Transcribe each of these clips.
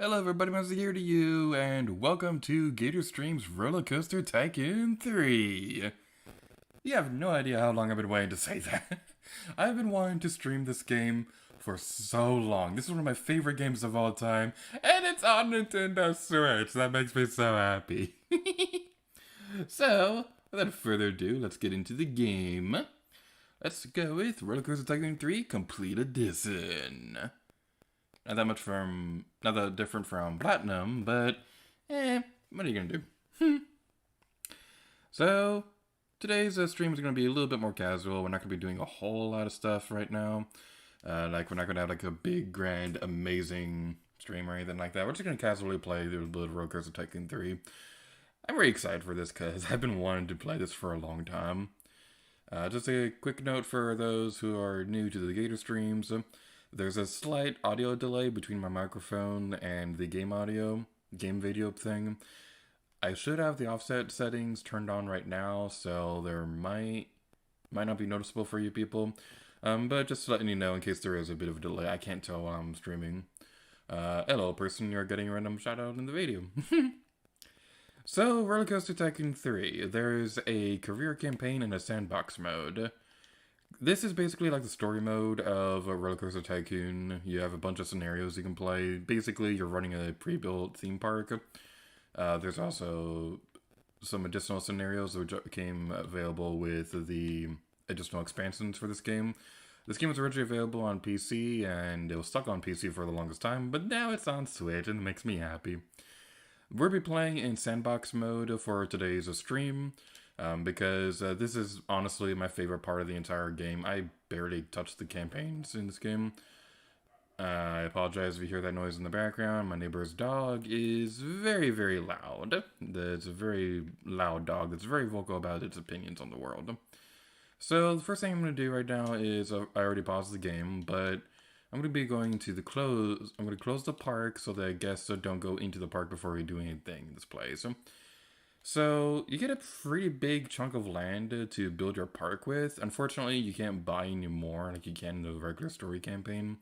Hello everybody, Monster here to you, and welcome to G8RStream's RollerCoaster Tycoon 3. You have no idea how long I've been waiting to say that. I've been wanting to stream this game for so long. This is one of my favorite games of all time, and it's on Nintendo Switch. That makes me so happy. So, without further ado, let's get into the game. Let's go with RollerCoaster Tycoon 3 Complete Edition. Not that different from Platinum, but, what are you gonna do? So, today's stream is gonna be a little bit more casual. We're not gonna be doing a whole lot of stuff right now. We're not gonna have like a big, grand, amazing stream or anything like that. We're just gonna casually play the little RollerCoaster Tycoon 3. I'm very excited for this because I've been wanting to play this for a long time. Just a quick note for those who are new to the G8R streams. There's a slight audio delay between my microphone and the game video thing. I should have the offset settings turned on right now, so there might not be noticeable for you people. But just letting you know in case there is a bit of a delay. I can't tell while I'm streaming. Hello person, you're getting a random shout out in the video. So, RollerCoaster Tycoon 3. There's a career campaign and a sandbox mode. This is basically like the story mode of a RollerCoaster Tycoon. You have a bunch of scenarios you can play. Basically, you're running a pre-built theme park. There's also some additional scenarios which became available with the additional expansions for this game. This game was originally available on PC, and it was stuck on PC for the longest time, but now it's on Switch, and it makes me happy. We'll be playing in Sandbox Mode for today's stream. Because this is honestly my favorite part of the entire game. I barely touched the campaigns in this game. I apologize if you hear that noise in the background. My neighbor's dog is very, very loud. It's a very loud dog that's very vocal about its opinions on the world. So the first thing I'm going to do right now is, I already paused the game, but I'm going to be going to I'm going to close the park so that guests don't go into the park before we do anything in this place. So, you get a pretty big chunk of land to build your park with. Unfortunately, you can't buy any more like you can in the regular story campaign.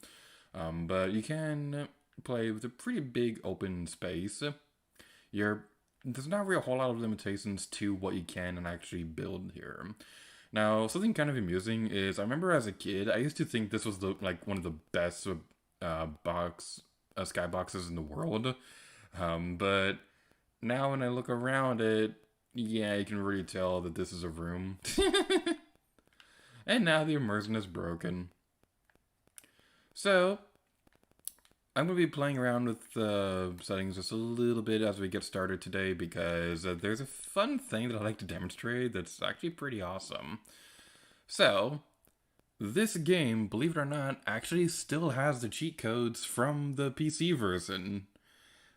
But you can play with a pretty big open space. There's not really a whole lot of limitations to what you can and actually build here. Now, something kind of amusing is, I remember as a kid, I used to think this was one of the best skyboxes in the world. But now when I look around it, yeah, you can really tell that this is a room. And now the immersion is broken. So, I'm going to be playing around with the settings just a little bit as we get started today because there's a fun thing that I like to demonstrate that's actually pretty awesome. So, this game, believe it or not, actually still has the cheat codes from the PC version.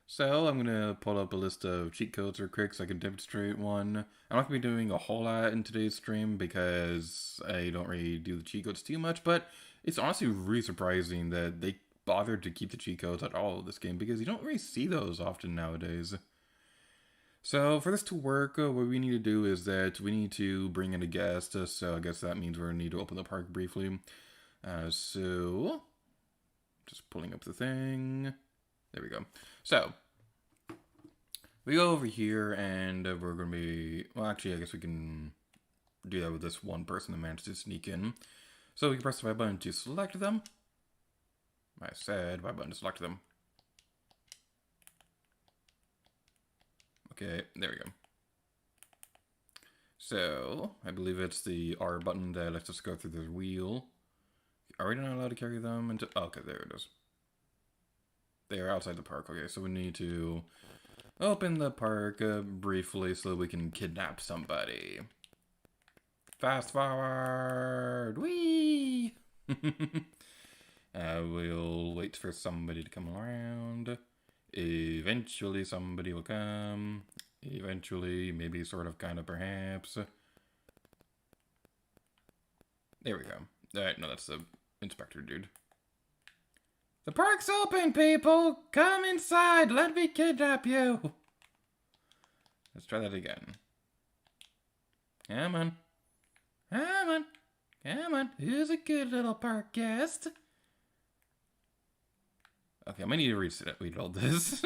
So, I'm going to pull up a list of cheat codes real quick so I can demonstrate one. I'm not going to be doing a whole lot in today's stream because I don't really do the cheat codes too much, but it's honestly really surprising that they bothered to keep the cheat codes at all in this game because you don't really see those often nowadays. So, for this to work, what we need to do is that we need to bring in a guest, so I guess that means we're going to need to open the park briefly. So, just pulling up the thing. There we go. So, we go over here and we're going to be, well actually I guess we can do that with this one person that managed to sneak in. So we can press the Y button to select them. I said Y button to select them. Okay, there we go. So, I believe it's the R button that lets us go through this wheel. Are we not allowed to carry them into, oh, okay, there it is. They are outside the park. Okay, so we need to open the park briefly so we can kidnap somebody. Fast forward! Whee! We'll wait for somebody to come around. Eventually somebody will come. Eventually, maybe, sort of, kind of, perhaps. There we go. Alright, no, that's the inspector dude. The park's open, people! Come inside! Let me kidnap you! Let's try that again. Come on. Come on. Come on. Who's a good little park guest? Okay, I might need to reload this.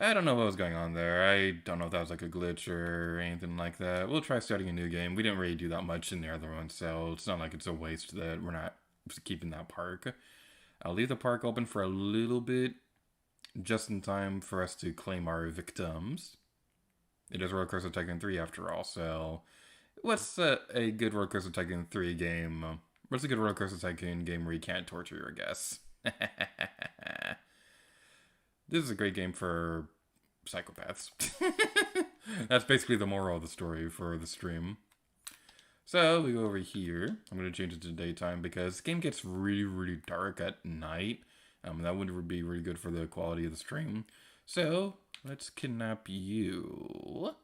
I don't know what was going on there. I don't know if that was like a glitch or anything like that. We'll try starting a new game. We didn't really do that much in the other one, so it's not like it's a waste that we're not keeping that park. I'll leave the park open for a little bit, just in time for us to claim our victims. It is RollerCoaster Tycoon 3 after all, so what's a good RollerCoaster Tycoon 3 game? What's a good RollerCoaster Tycoon game where you can't torture your guests? This is a great game for psychopaths. That's basically the moral of the story for the stream. So we go over here. I'm going to change it to daytime because this game gets really, really dark at night. That would be really good for the quality of the stream. So let's kidnap you.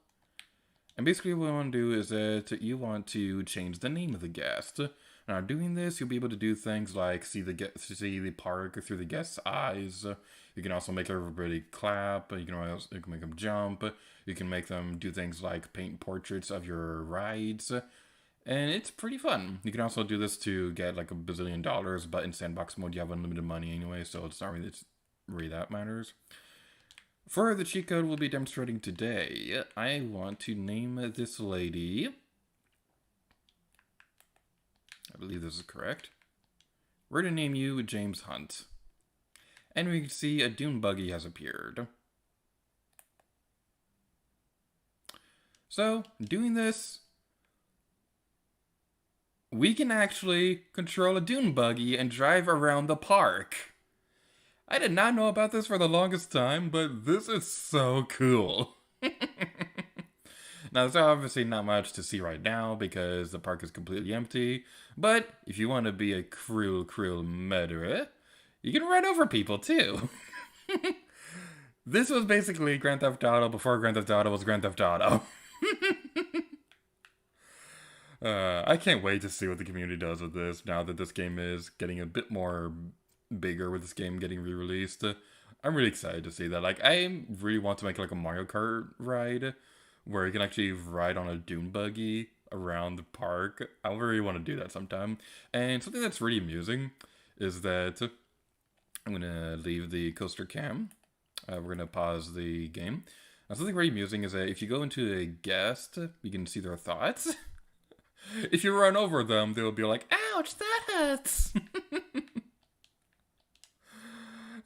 And basically what I want to do is that you want to change the name of the guest. Now doing this, you'll be able to do things like see the park through the guest's eyes. You can also make everybody clap. You can make them jump. You can make them do things like paint portraits of your rides. And it's pretty fun. You can also do this to get like $1 bazillion, but in Sandbox Mode you have unlimited money anyway, so it's not really that matters. For the cheat code we'll be demonstrating today, I want to name this lady. I believe this is correct. We're going to name you James Hunt. And we can see a dune buggy has appeared. So, doing this, we can actually control a dune buggy and drive around the park. I did not know about this for the longest time, but this is so cool. Now, there's obviously not much to see right now because the park is completely empty, but if you want to be a cruel, cruel murderer, you can run over people too. This was basically Grand Theft Auto before Grand Theft Auto was Grand Theft Auto. I can't wait to see what the community does with this now that this game is getting a bit more bigger with this game getting re-released. I'm really excited to see that. Like, I really want to make like a Mario Kart ride where you can actually ride on a dune buggy around the park. I really want to do that sometime. And something that's really amusing is that I'm going to leave the coaster cam. We're going to pause the game. Now, something really amusing is that if you go into a guest, you can see their thoughts. If you run over them, they'll be like, ouch, that hurts.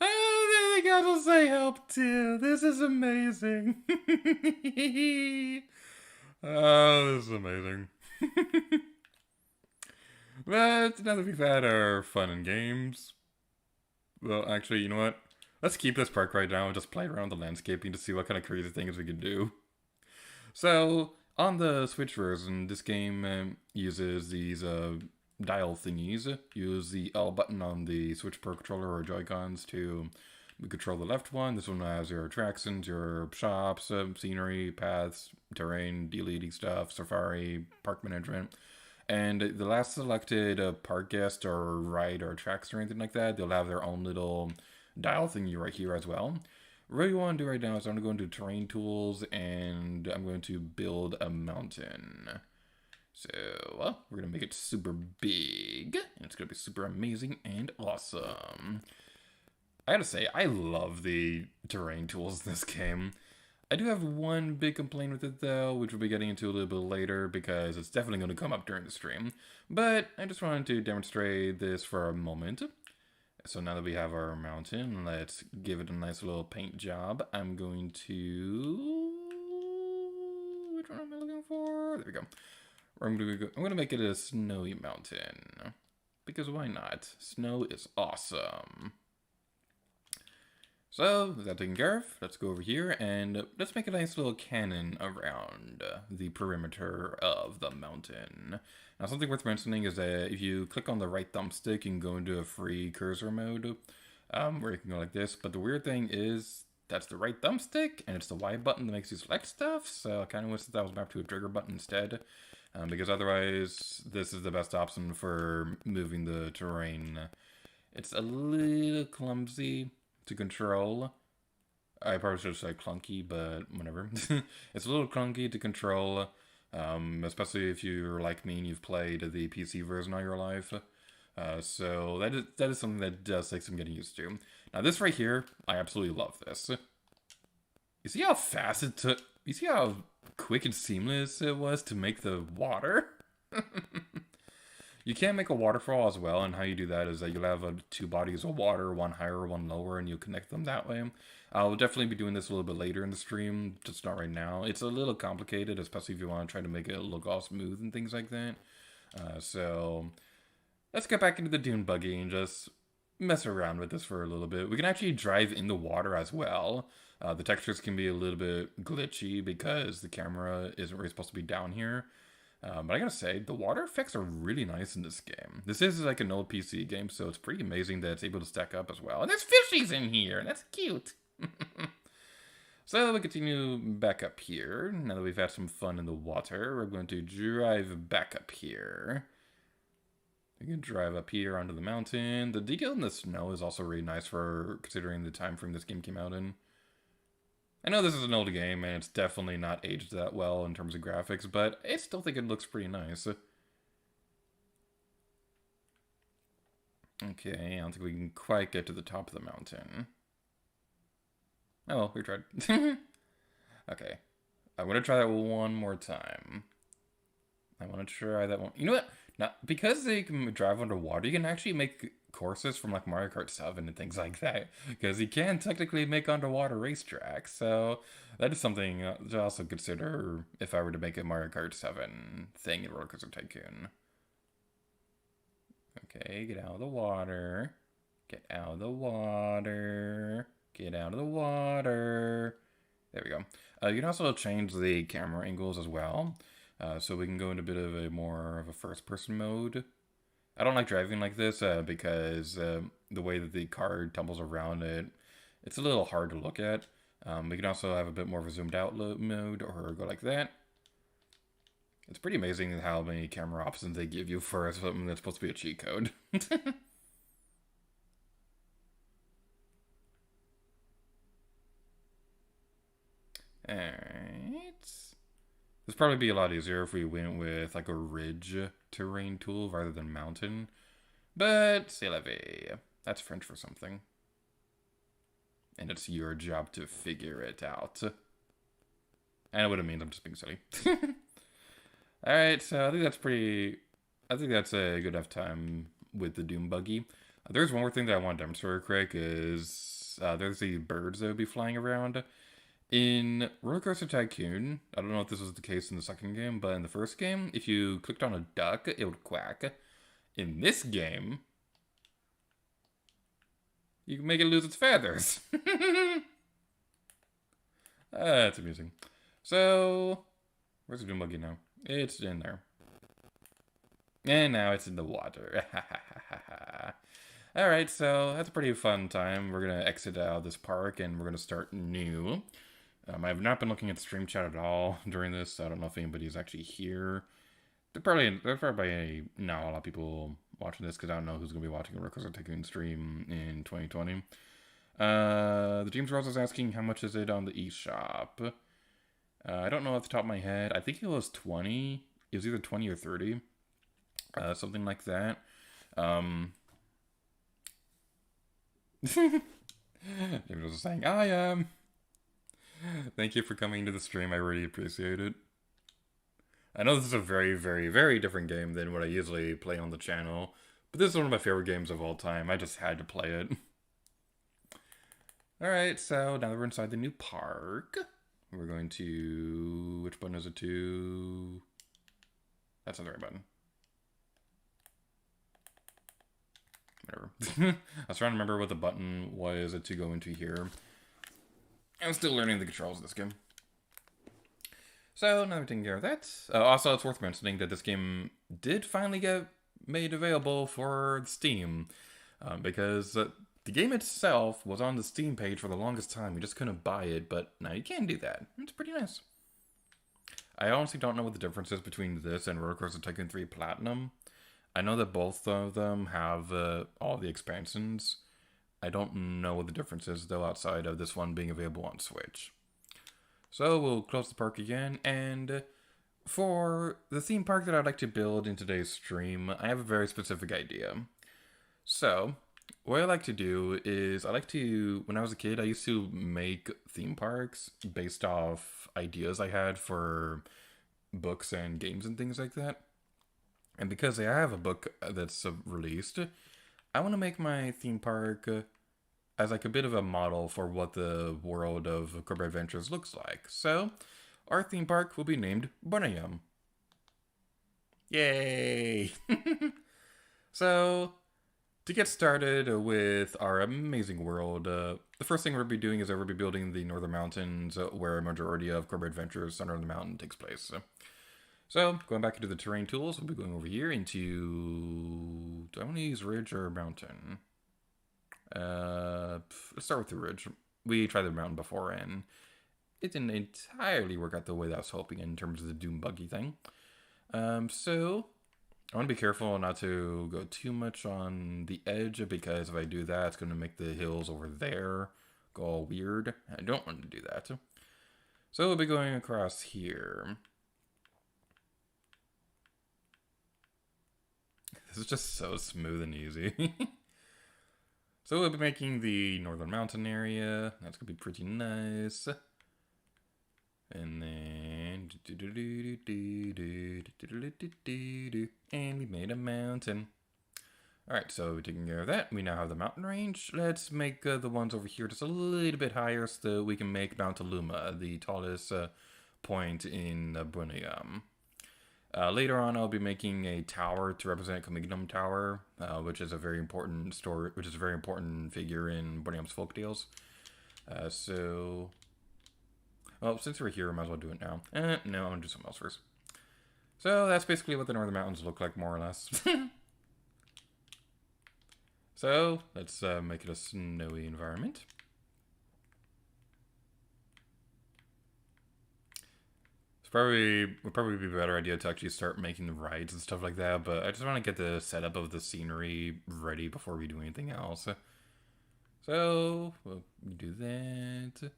Oh, they gotta say help too. This is amazing. Oh, this is amazing. But now that we've had our fun and games, well, actually, you know what? Let's keep this park right now and just play around the landscaping to see what kind of crazy things we can do. So, on the Switch version, this game uses these dial thingies. Use the L button on the Switch Pro controller or Joy-Cons to control the left one. This one has your attractions, your shops, scenery, paths, terrain, deleting stuff, safari, park management. And the last selected park guest or ride or tracks or anything like that, they'll have their own little dial thingy right here as well. What I want to do right now is I'm going to go into terrain tools and I'm going to build a mountain. So, we're going to make it super big, and it's going to be super amazing and awesome. I gotta say, I love the terrain tools in this game. I do have one big complaint with it though, which we'll be getting into a little bit later because it's definitely going to come up during the stream. But I just wanted to demonstrate this for a moment. So now that we have our mountain, let's give it a nice little paint job. I'm going to... Which one am I looking for? There we go. I'm going to make it a snowy mountain. Because why not? Snow is awesome. So, with that taken care of, let's go over here and let's make a nice little cannon around the perimeter of the mountain. Now, something worth mentioning is that if you click on the right thumbstick, you can go into a free cursor mode, where you can go like this. But the weird thing is, that's the right thumbstick, and it's the Y button that makes you select stuff, so I kind of wish that was mapped to a trigger button instead, because otherwise, this is the best option for moving the terrain. It's a little clumsy to control. I probably should have said clunky, but whatever. It's a little clunky to control, especially if you're like me and you've played the PC version all your life. So that is something that does take some getting used to. Now this right here, I absolutely love this. You see how fast it took? You see how quick and seamless it was to make the water? You can make a waterfall as well, and how you do that is that you'll have two bodies of water, one higher, one lower, and you'll connect them that way. I'll definitely be doing this a little bit later in the stream, just not right now. It's a little complicated, especially if you want to try to make it look all smooth and things like that. So let's get back into the dune buggy and just mess around with this for a little bit. We can actually drive in the water as well. The textures can be a little bit glitchy because the camera isn't really supposed to be down here. But I gotta say, the water effects are really nice in this game. This is like an old PC game, so it's pretty amazing that it's able to stack up as well. And there's fishies in here, and that's cute. So we continue back up here. Now that we've had some fun in the water, we're going to drive back up here. We can drive up here onto the mountain. The detail in the snow is also really nice for considering the time frame this game came out in. I know this is an old game, and it's definitely not aged that well in terms of graphics, but I still think it looks pretty nice. Okay, I don't think we can quite get to the top of the mountain. Oh, well, we tried. Okay, I'm going to try that one more time. I want to try that one. You know what? Now, because they can drive underwater, you can actually make courses from like Mario Kart 7 and things like that. Because you can technically make underwater racetracks. So that is something to also consider if I were to make a Mario Kart 7 thing in RollerCoaster Tycoon. Okay, get out of the water. Get out of the water. Get out of the water. There we go. You can also change the camera angles as well. So we can go into a bit of a more of a first-person mode. I don't like driving like this because the way that the car tumbles around it's a little hard to look at. We can also have a bit more of a zoomed out mode or go like that. It's pretty amazing how many camera options they give you for something that's supposed to be a cheat code. Alright. This probably be a lot easier if we went with like a ridge terrain tool rather than mountain. But c'est la vie. That's French for something. And it's your job to figure it out. I know what it means, I'm just being silly. Alright, so I think that's a good enough time with the Doom Buggy. There's one more thing that I want to demonstrate real quick is there's the birds that would be flying around. In RollerCoaster Tycoon, I don't know if this was the case in the second game, but in the first game, if you clicked on a duck, it would quack. In this game, you can make it lose its feathers. That's amusing. So, where's the Doom Buggy now? It's in there. And now it's in the water. Alright, so that's a pretty fun time. We're going to exit out of this park and we're going to start new. I have not been looking at the stream chat at all during this. I don't know if anybody's actually here. There's probably not a lot of people watching this because I don't know who's going to be watching a RollerCoaster Tycoon stream in 2020. The James Rose is asking how much is it on the eShop. I don't know off the top of my head. I think it was 20. It was either 20 or 30. Something like that. James was saying, I am. Thank you for coming to the stream. I really appreciate it. I know this is a very, very, very different game than what I usually play on the channel, but this is one of my favorite games of all time. I just had to play it. Alright, so now that we're inside the new park, we're going to... Which button is it to? That's not the right button. Whatever. I was trying to remember what the button was to go into here. I'm still learning the controls of this game. So, now we're taking care of that. Also, it's worth mentioning that this game did finally get made available for Steam. Because the game itself was on the Steam page for the longest time. You just couldn't buy it, but now you can do that. It's pretty nice. I honestly don't know what the difference is between this and RollerCoaster Tycoon 3 Platinum. I know that both of them have all the expansions. I don't know what the difference is, though, outside of this one being available on Switch. So we'll close the park again, and for the theme park that I'd like to build in today's stream, I have a very specific idea. So, what I like to do is when I was a kid, I used to make theme parks based off ideas I had for books and games and things like that. And because I have a book that's released, I want to make my theme park as like a bit of a model for what the world of Corporate Adventures looks like. So, our theme park will be named Bunayum. Yay! So, to get started with our amazing world, the first thing we'll be doing is we'll be building the Northern Mountains, where a majority of Corporate Adventures under the mountain takes place. So, going back into the terrain tools, we'll be going over here into... Do I want to use ridge or mountain? Let's start with the ridge. We tried the mountain before, and it didn't entirely work out the way that I was hoping in terms of the Doom Buggy thing. So, I want to be careful not to go too much on the edge, because if I do that, it's going to make the hills over there go all weird. I don't want to do that. So we'll be going across here. This is just so smooth and easy. So we'll be making the Northern Mountain area. That's going to be pretty nice. And then... And we made a mountain. Alright, so taking care of that, we now have the mountain range. Let's make the ones over here just a little bit higher so that we can make Mount Aluma the tallest point in Bunayum. Later on, I'll be making a tower to represent Comignum Tower, which is a very important figure in Bunayum's folktales. Well, since we're here, I might as well do it now. No, I'm gonna do something else first. So that's basically what the Northern Mountains look like, more or less. So let's make it a snowy environment. Would probably be a better idea to actually start making the rides and stuff like that, but I just want to get the setup of the scenery ready before we do anything else. So we'll do that.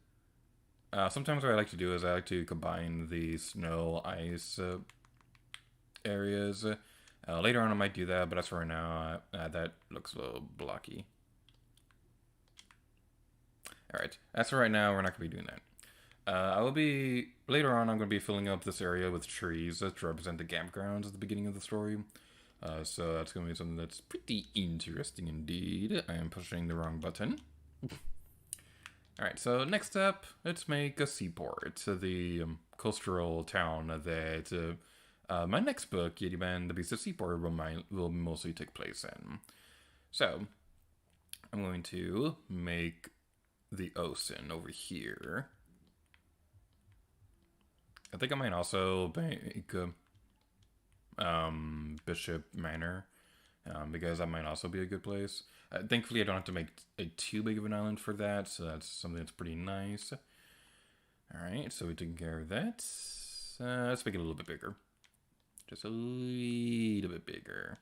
Sometimes what I like to do is I like to combine the snow, ice areas. Later on I might do that, but as for right now, that looks a little blocky. Alright, as for right now, we're not going to be doing that. Later on, I'm going to be filling up this area with trees to represent the campgrounds at the beginning of the story. So that's going to be something that's pretty interesting indeed. I am pushing the wrong button. Alright, so next up, let's make a seaport, the coastal town that my next book, Yeti Man, The Beast of Seaport, will mostly take place in. So, I'm going to make the ocean over here. I think I might also make Bishop Manor, because that might also be a good place. Thankfully, I don't have to make too big of an island for that, so that's something that's pretty nice. Alright, so we're taking care of that. Let's make it a little bit bigger. Just a little bit bigger.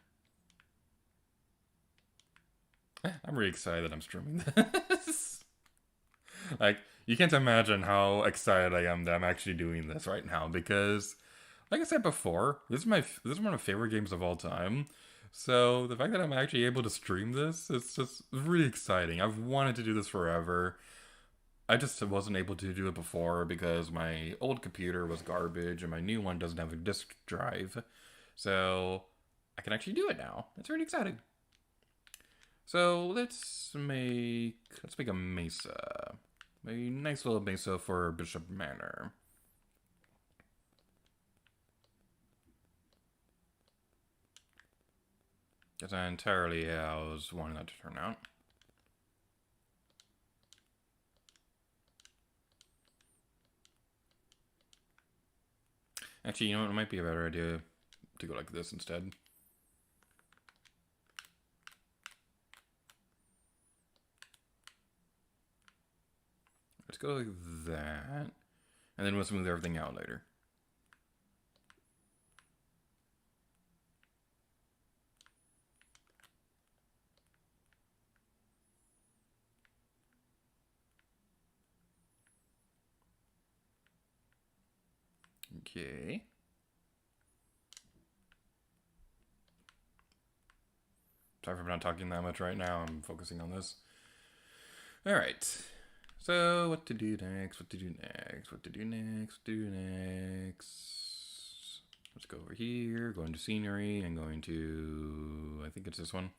I'm really excited that I'm streaming this. Like, you can't imagine how excited I am that I'm actually doing this right now, because, like I said before, this is one of my favorite games of all time. So the fact that I'm actually able to stream this, it's just really exciting. I've wanted to do this forever. I just wasn't able to do it before because my old computer was garbage and my new one doesn't have a disk drive. So I can actually do it now. It's really exciting. So let's make a mesa. A nice little mesa for Bishop Manor. That's not entirely how I was wanting that to turn out. Actually, you know what? It might be a better idea to go like this instead. Let's go like that. And then we'll smooth everything out later. Okay. Sorry for not talking that much right now. I'm focusing on this. Alright. So, what to do next? What to do next? What to do next? What to do next? Let's go over here, go into scenery, and going to, I think it's this one.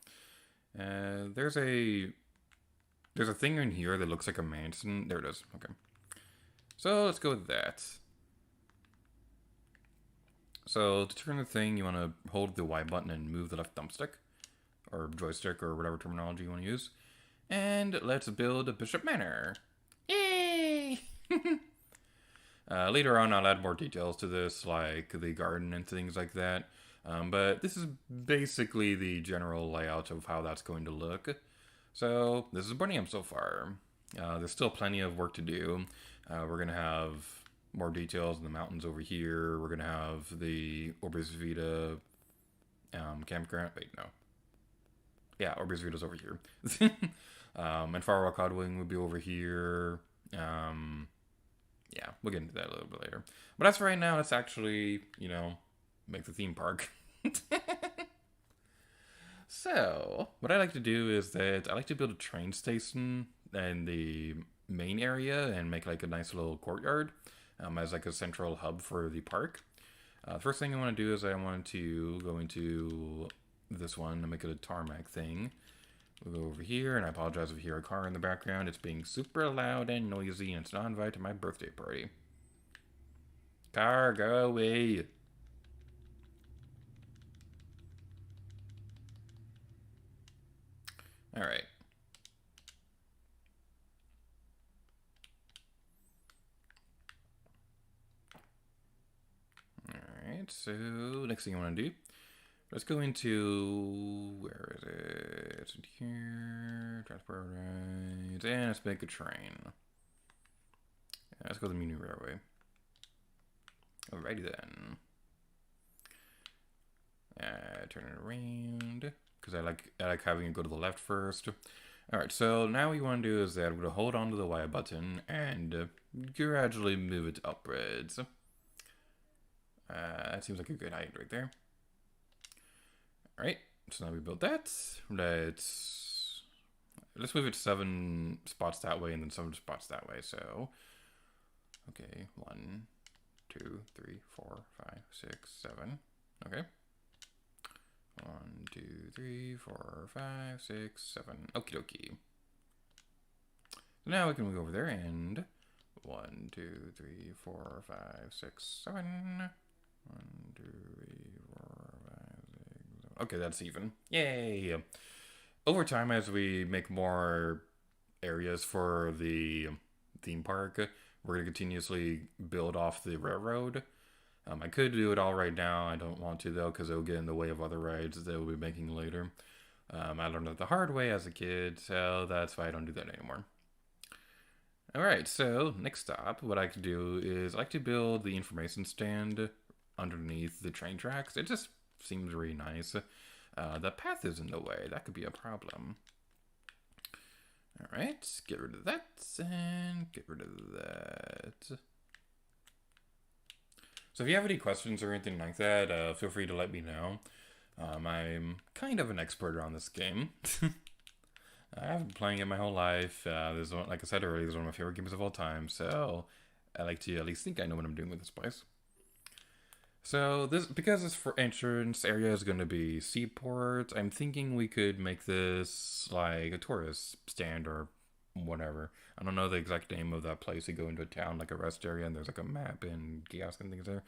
There's a thing in here that looks like a mansion. There it is. Okay. So let's go with that. So to turn the thing, you want to hold the Y button and move the left thumbstick, or joystick, or whatever terminology you want to use. And let's build Bishop Manor. Yay! Later on, I'll add more details to this, like the garden and things like that. But this is basically the general layout of how that's going to look. So this is brilliant so far. There's still plenty of work to do. We're going to have more details in the mountains over here. We're going to have the Orbis Vita campground. Wait, no. Yeah, Orbis Vita's over here. And Farwell Codwing would be over here. Yeah, we'll get into that a little bit later. But as for right now, let's actually, make the theme park. So, what I like to do is that I like to build a train station in the main area and make like a nice little courtyard as like a central hub for the park. The first thing I want to do is I want to go into this one and make it a tarmac thing. We'll go over here, and I apologize if you hear a car in the background. It's being super loud and noisy, and it's not invited to my birthday party. Car, go away. Alright. Alright, so next thing I want to do, let's go into, where is it? It's in here, transport rides, and let's make a train. Yeah, let's go to the Muni Railway. Alrighty then. Turn it around, because I like having it go to the left first. Alright, so now what you want to do is that I'm going to hold on to the Y button and gradually move it upwards. That seems like a good height right there. Alright, so now we built that. Let's move it 7 spots that way and then 7 spots that way. So, okay, 1, 2, 3, 4, 5, 6, 7. Okay. 1, 2, 3, 4, 5, 6, 7. Okie dokie. Now we can move over there and 1, 2, 3, 4, 5, 6, 7. 1, 2, 3, 4, 5, 6, 7. Okay, that's even. Yay! Over time, as we make more areas for the theme park, we're going to continuously build off the railroad. I could do it all right now. I don't want to, though, because it'll get in the way of other rides that we'll be making later. I learned it the hard way as a kid, so that's why I don't do that anymore. Alright, so next stop, what I could do is I like to build the information stand underneath the train tracks. It just seems really nice. The path is in the way. That could be a problem. Alright, get rid of that, and get rid of that. So if you have any questions or anything like that, feel free to let me know. I'm kind of an expert on this game. I've been playing it my whole life. This is one, like I said earlier, this is one of my favorite games of all time. So I like to at least think I know what I'm doing with this place. So because this for entrance area is going to be Seaport, I'm thinking we could make this like a tourist stand or whatever. I don't know the exact name of that place. You go into a town, like a rest area, and there's like a map and kiosk and things there.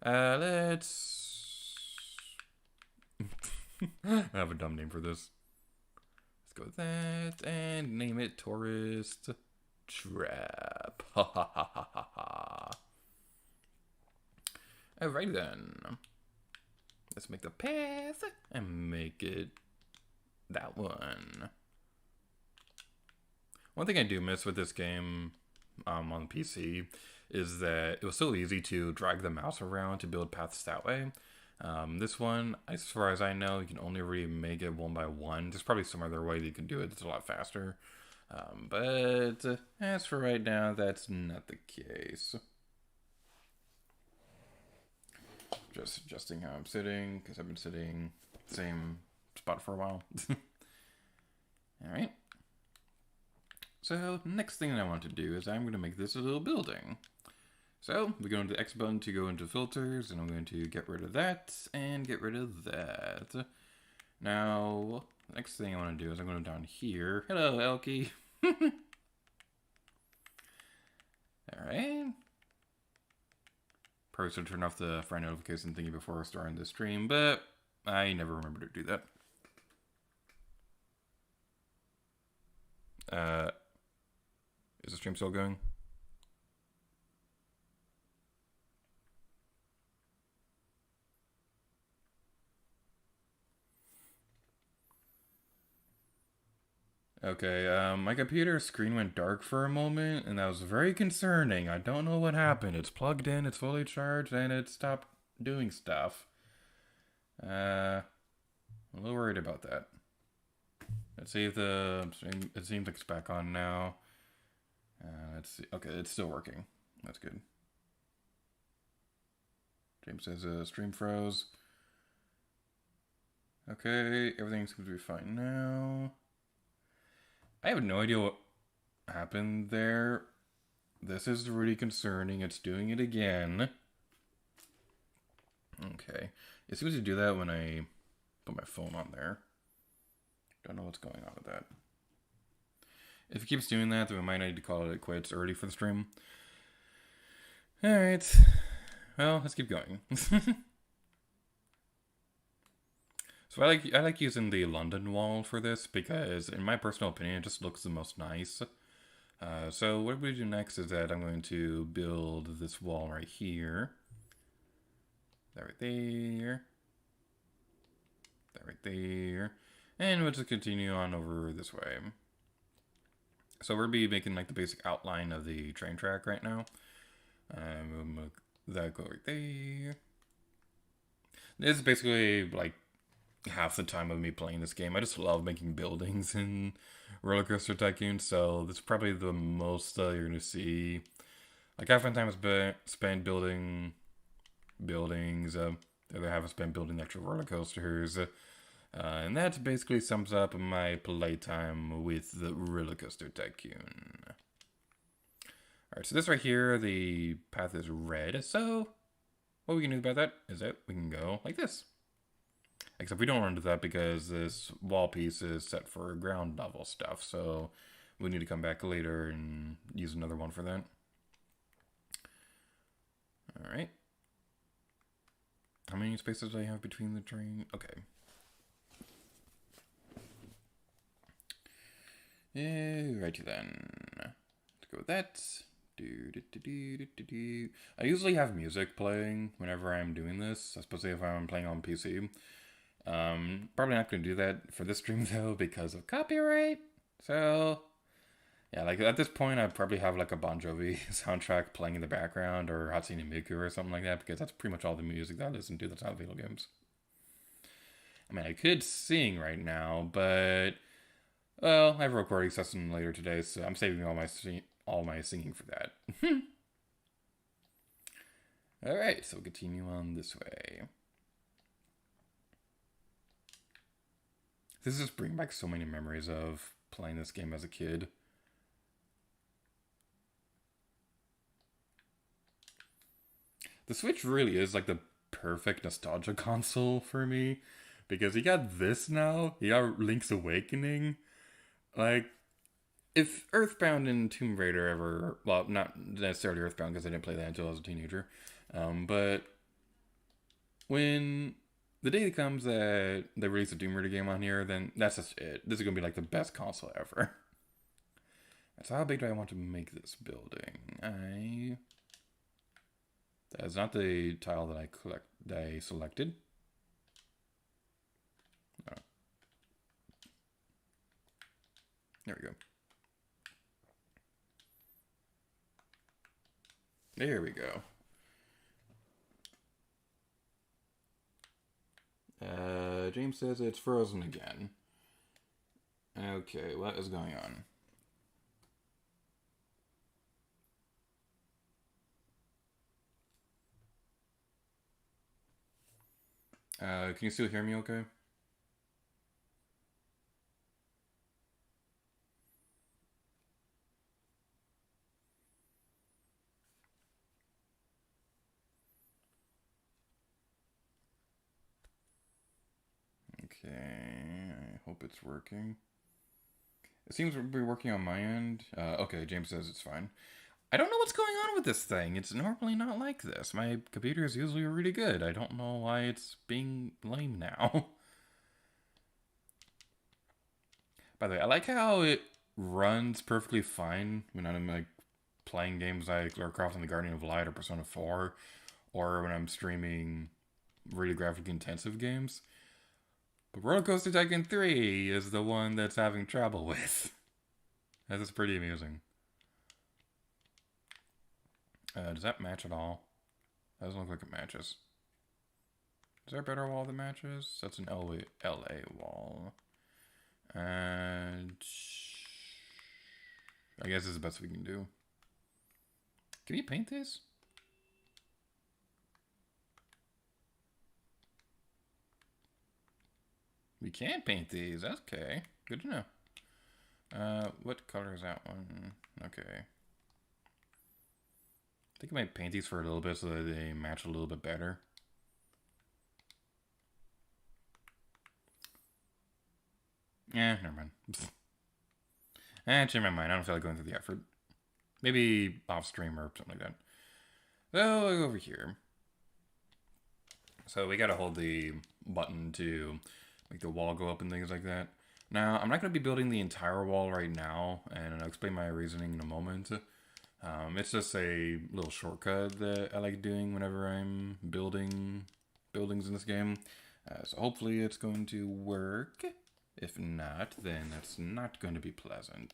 Let's I have a dumb name for this. Let's go with that and name it Tourist Trap. Ha ha ha ha ha ha. Alright then. Let's make the path and make it that one. One thing I do miss with this game on PC is that it was so easy to drag the mouse around to build paths that way. This one, as far as I know, you can only really make it one by one. There's probably some other way that you can do it that's a lot faster. But as for right now, that's not the case. Just adjusting how I'm sitting, because I've been sitting same spot for a while. Alright. So, next thing I want to do is I'm going to make this a little building. So, we go into the X button to go into filters, and I'm going to get rid of that, and get rid of that. Now, the next thing I want to do is I'm going down here. Hello, Elkie. Alright. Probably should turn off the fry notification thingy before starting the stream, but I never remember to do that. Is the stream still going? Okay, my computer screen went dark for a moment, and that was very concerning. I don't know what happened. It's plugged in, it's fully charged, and it stopped doing stuff. I'm a little worried about that. Let's see if the stream, it seems like it's back on now. Let's see. Okay, it's still working. That's good. James says stream froze. Okay, everything seems to be fine now. I have no idea what happened there. This is really concerning. It's doing it again. Okay. It seems to do that when I put my phone on there. Don't know what's going on with that. If it keeps doing that, then we might need to call it quits early for the stream. Alright. Well, let's keep going. So I like using the London wall for this because, in my personal opinion, it just looks the most nice. So what we do next is that I'm going to build this wall right here. That right there. That right there. And we'll just continue on over this way. So we'll be making like the basic outline of the train track right now. We'll make that go right there. This is basically like half the time of me playing this game. I just love making buildings in RollerCoaster Tycoon, so this is probably the most you're going to see. Like half my time is spent building buildings, the other half is spent building actual roller coasters, and that basically sums up my playtime with the RollerCoaster Tycoon. Alright, so this right here, the path is red, so what we can do about that is that we can go like this. Except we don't want to do that because this wall piece is set for ground level stuff, so we need to come back later and use another one for that. Alright. How many spaces do I have between the train? Okay. Alrighty then. Let's go with that. I usually have music playing whenever I'm doing this, especially if I'm playing on PC. Probably not going to do that for this stream though because of copyright. So yeah, like at this point I'd probably have like a Bon Jovi soundtrack playing in the background or Hatsune Miku or something like that because that's pretty much all the music that I listen to that's not video games. I mean, I could sing right now, but well, I have a recording session later today, so I'm saving all my singing for that. Alright, so we'll continue on this way. This just brings back so many memories of playing this game as a kid. The Switch really is like the perfect nostalgia console for me. Because you got this now, you got Link's Awakening. Like, if Earthbound and Tomb Raider ever... Well, not necessarily Earthbound because I didn't play that until I was a teenager. But when the day comes that they release a Tomb Raider game on here, then that's just it. This is going to be like the best console ever. So how big do I want to make this building? That is not the tile that I selected. Oh. There we go. There we go. James says it's frozen again. Okay, what is going on? Can you still hear me okay? Okay, I hope it's working. It seems to be working on my end. Okay, James says it's fine. I don't know what's going on with this thing. It's normally not like this. My computer is usually really good. I don't know why it's being lame now. By the way, I like how it runs perfectly fine when I'm like playing games like RollerCoaster and the Guardian of Light or Persona 4, or when I'm streaming really graphically intensive games. But RollerCoaster Tycoon 3 is the one that's having trouble with. That is pretty amusing. Does that match at all? That doesn't look like it matches. Is there a better wall that matches? That's an LA wall. And I guess this is the best we can do. Can you paint these? We can paint these. Okay. Good to know. What color is that one? Okay. I think I might paint these for a little bit so that they match a little bit better. Yeah, never mind. Change my mind. I don't feel like going through the effort. Maybe off stream or something like that. So, over here. So we gotta hold the button to make the wall go up and things like that. Now, I'm not going to be building the entire wall right now, and I'll explain my reasoning in a moment. It's just a little shortcut that I like doing whenever I'm building buildings in this game. So hopefully it's going to work. If not, then that's not going to be pleasant.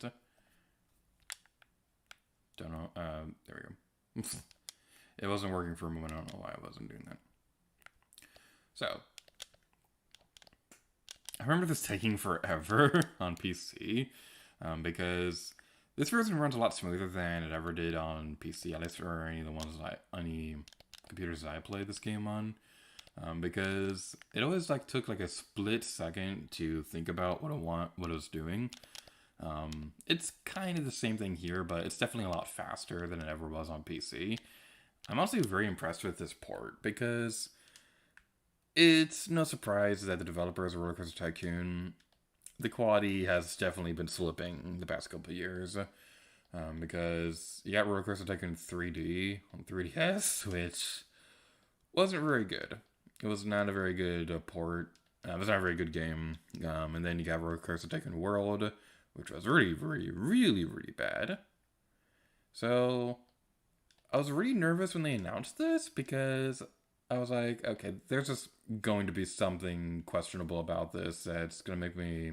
Don't know. There we go. It wasn't working for a moment. I don't know why I wasn't doing that. So, I remember this taking forever on PC, because this version runs a lot smoother than it ever did on PC, at least for any of the ones any computers that I played this game on, because it always took a split second to think about what I was doing. It's kind of the same thing here, but it's definitely a lot faster than it ever was on PC. I'm also very impressed with this port because it's no surprise that the developers of RollerCoaster Tycoon, the quality has definitely been slipping the past couple of years. Because you got RollerCoaster Tycoon 3D on 3DS, which wasn't very good. It was not a very good port. It was not a very good game. And then you got RollerCoaster Tycoon World, which was really, really, really, really bad. So I was really nervous when they announced this because I was like, okay, there's just going to be something questionable about this that's going to make me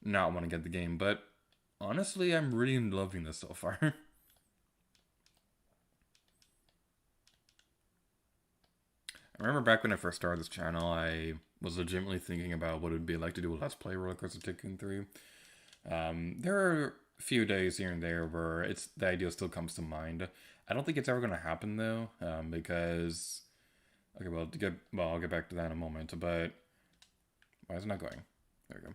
not want to get the game. But honestly, I'm really loving this so far. I remember back when I first started this channel, I was legitimately thinking about what it would be like to do a Let's Play RollerCoaster Tycoon 3. There are a few days here and there where the idea still comes to mind. I don't think it's ever going to happen, though, because... Okay, well, I'll get back to that in a moment, but why is it not going? There we go.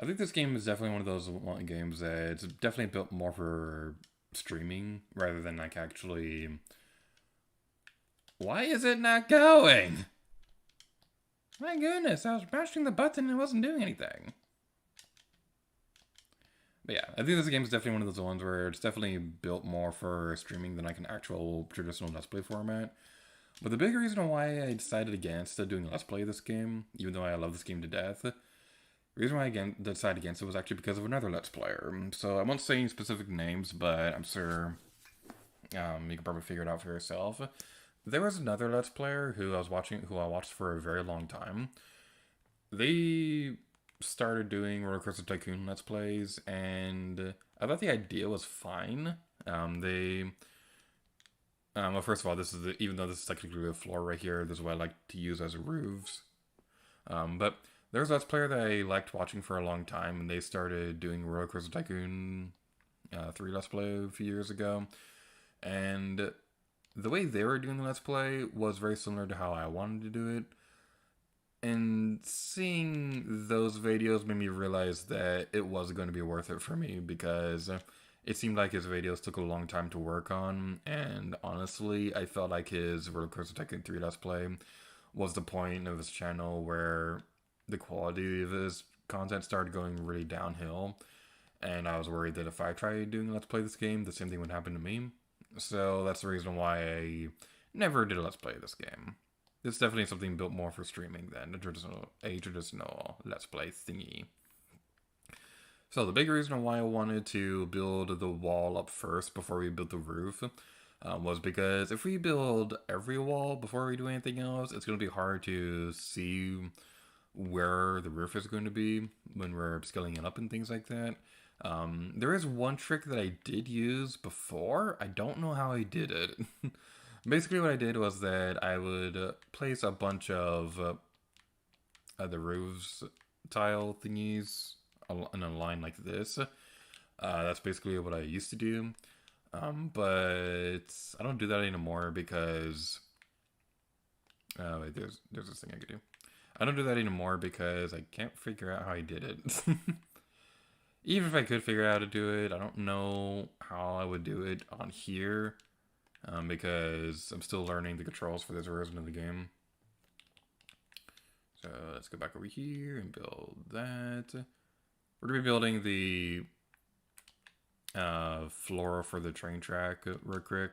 I think this game is definitely one of those games that's definitely built more for streaming rather than actually... Why is it not going? My goodness, I was mashing the button and it wasn't doing anything. But yeah, I think this game is definitely one of those ones where it's definitely built more for streaming than an actual traditional Let's Play format. But the big reason why I decided against doing a Let's Play of this game, even though I love this game to death, the reason why I decided against it was actually because of another Let's Player. So I won't say any specific names, but I'm sure you can probably figure it out for yourself. There was another Let's Player who I watched for a very long time. They started doing RollerCoaster Tycoon Let's Plays, and I thought the idea was fine. Well, first of all, even though this is technically a floor right here, this is what I like to use as roofs. But there's a Let's Player that I liked watching for a long time, and they started doing RollerCoaster Tycoon 3 Let's Play a few years ago. And the way they were doing the Let's Play was very similar to how I wanted to do it. And seeing those videos made me realize that it was going to be worth it for me because it seemed like his videos took a long time to work on, and honestly, I felt like his RollerCoaster Tycoon 3 Let's Play was the point of his channel where the quality of his content started going really downhill. And I was worried that if I tried doing Let's Play this game, the same thing would happen to me. So that's the reason why I never did a Let's Play this game. It's definitely something built more for streaming than a traditional Let's Play thingy. So the big reason why I wanted to build the wall up first before we built the roof was because if we build every wall before we do anything else, it's going to be hard to see where the roof is going to be when we're scaling it up and things like that. There is one trick that I did use before. I don't know how I did it. Basically what I did was that I would place a bunch of the roofs tile thingies in a line like this. That's basically what I used to do. But I don't do that anymore because... wait, there's this thing I could do. I don't do that anymore because I can't figure out how I did it. Even if I could figure out how to do it, I don't know how I would do it on here. Because I'm still learning the controls for this version of the game. So let's go back over here and build that. We're going to be building the floor for the train track real quick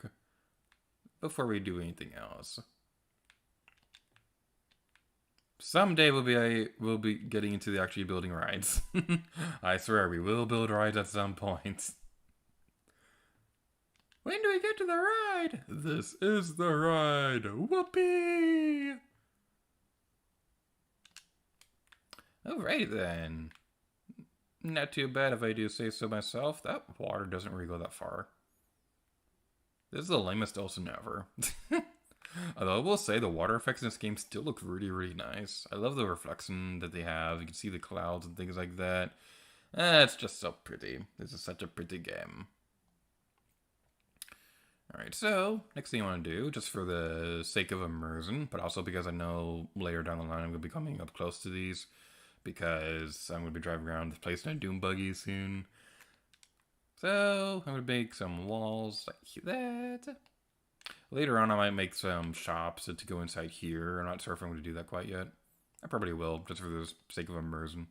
before we do anything else. Someday we'll be getting into the actually building rides. I swear we will build rides at some point. When do we get to the ride? This is the ride. Whoopee! Alright then. Not too bad if I do say so myself. That water doesn't really go that far. This is the lamest ocean ever. Although I will say the water effects in this game still look really, really nice. I love the reflection that they have. You can see the clouds and things like that. It's just so pretty. This is such a pretty game. Alright, so next thing I want to do, just for the sake of immersion, but also because I know later down the line I'm going to be coming up close to these, because I'm going to be driving around this place in a Doom buggy soon. So I'm going to make some walls like that. Later on I might make some shops to go inside here. I'm not sure if I'm going to do that quite yet. I probably will, just for the sake of immersion.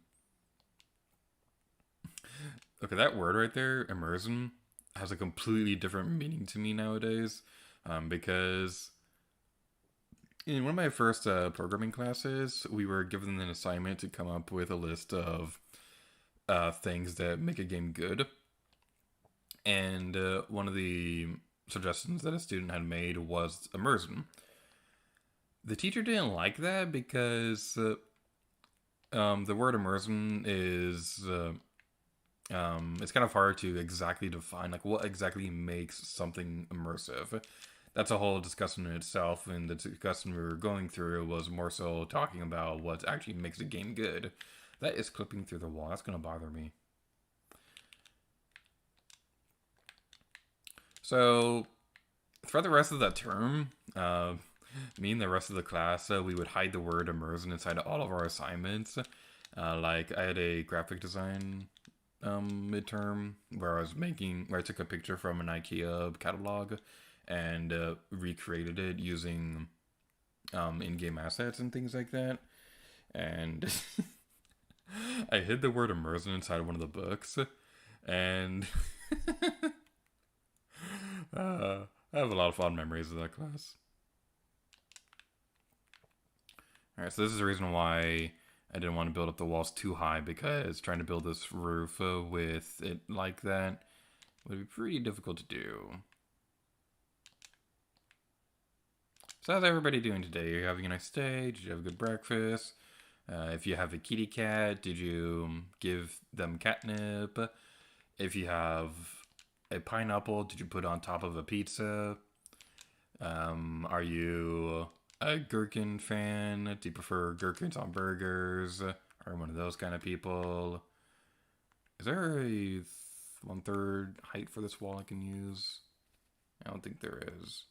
Okay, that word right there, immersion, has a completely different meaning to me nowadays, because in one of my first programming classes, we were given an assignment to come up with a list of things that make a game good, and one of the suggestions that a student had made was immersion. The teacher didn't like that because the word immersion is... it's kind of hard to exactly define, like, what exactly makes something immersive. That's a whole discussion in itself, and the discussion we were going through was more so talking about what actually makes a game good. That is clipping through the wall. That's going to bother me. So, throughout the rest of that term, me and the rest of the class, we would hide the word immersion inside all of our assignments. Like, I had a graphic design midterm where I took a picture from an IKEA catalog and recreated it using in-game assets and things like that. And I hid the word immersion inside one of the books, and I have a lot of fond memories of that class. Alright, so this is the reason why I didn't want to build up the walls too high, because trying to build this roof with it like that would be pretty difficult to do. So how's everybody doing today? Are you having a nice day? Did you have a good breakfast? If you have a kitty cat, did you give them catnip? If you have a pineapple, did you put it on top of a pizza? Are you a gherkin fan? Do you prefer gherkins on burgers? Are you one of those kind of people? Is there a 1/3 height for this wall I can use? I don't think there is.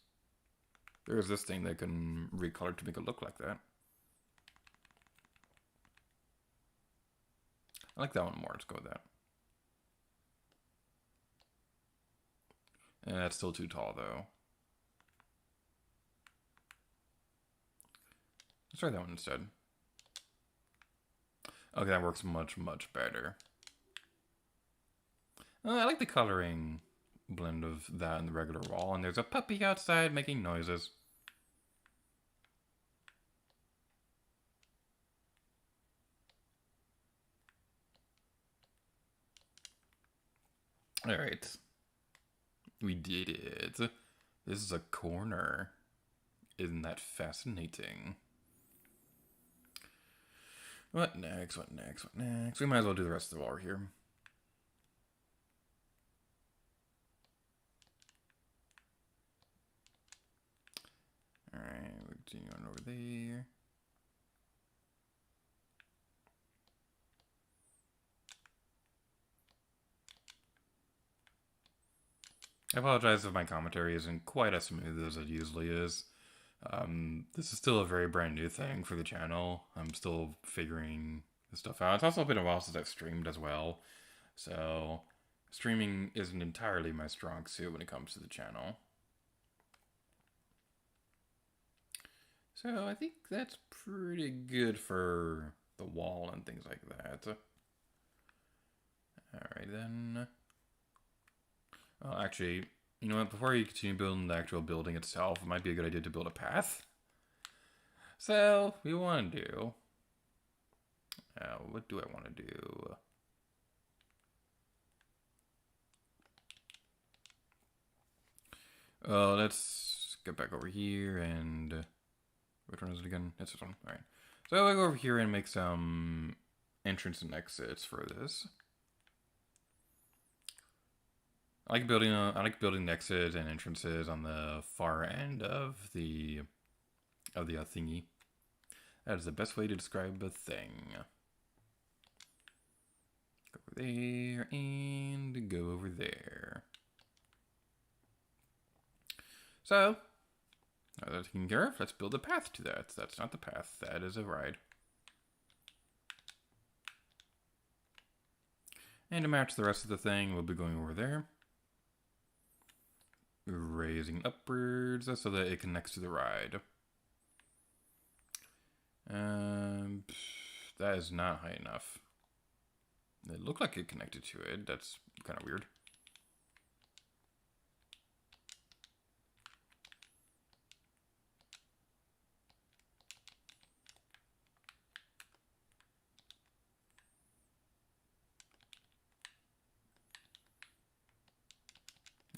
There is this thing that can recolor to make it look like that. I like that one more. Let's go with that. And that's still too tall, though. Let's try that one instead. Okay, that works much, much better. I like the coloring blend of that and the regular wall. And there's a puppy outside making noises. Alright. We did it. This is a corner. Isn't that fascinating? What next? What next? What next? We might as well do the rest of the wall here. Alright, we're continuing on over there. I apologize if my commentary isn't quite as smooth as it usually is. This is still a very brand new thing for the channel. I'm still figuring this stuff out. It's also been a while since I've streamed as well. So, streaming isn't entirely my strong suit when it comes to the channel. So, I think that's pretty good for the wall and things like that. Alright then. Well, actually, you know what? Before you continue building the actual building itself, it might be a good idea to build a path. So, we want to do... what do I want to do? Let's get back over here and... Which one is it again? It's this one. Alright. So, I'll go over here and make some entrance and exits for this. I like building exits and entrances on the far end of the thingy. That is the best way to describe a thing. Go over there and go over there. So, now that taken care of, let's build a path to that. That's not the path. That is a ride. And to match the rest of the thing, we'll be going over there. Raising upwards so that it connects to the ride. That is not high enough. It looked like it connected to it. That's kind of weird.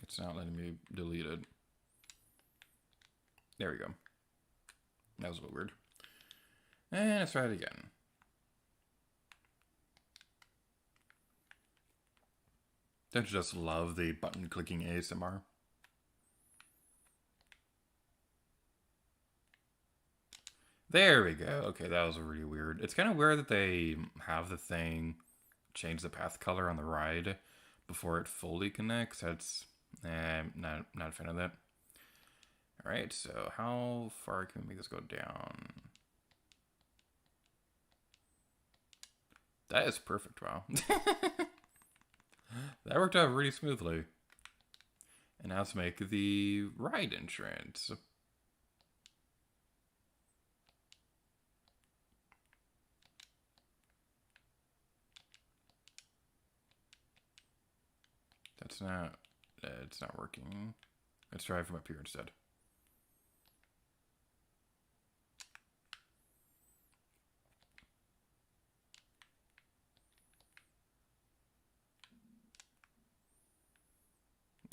It's not letting me delete it. There we go. That was a little weird. And let's try it again. Don't you just love the button clicking ASMR? There we go. Okay, that was really weird. It's kind of weird that they have the thing change the path color on the ride before it fully connects. That's not a fan of that. All right, so how far can we make this go down? That is perfect. Wow. That worked out really smoothly. And now let's make the ride entrance. That's not... it's not working. Let's try it from up here instead.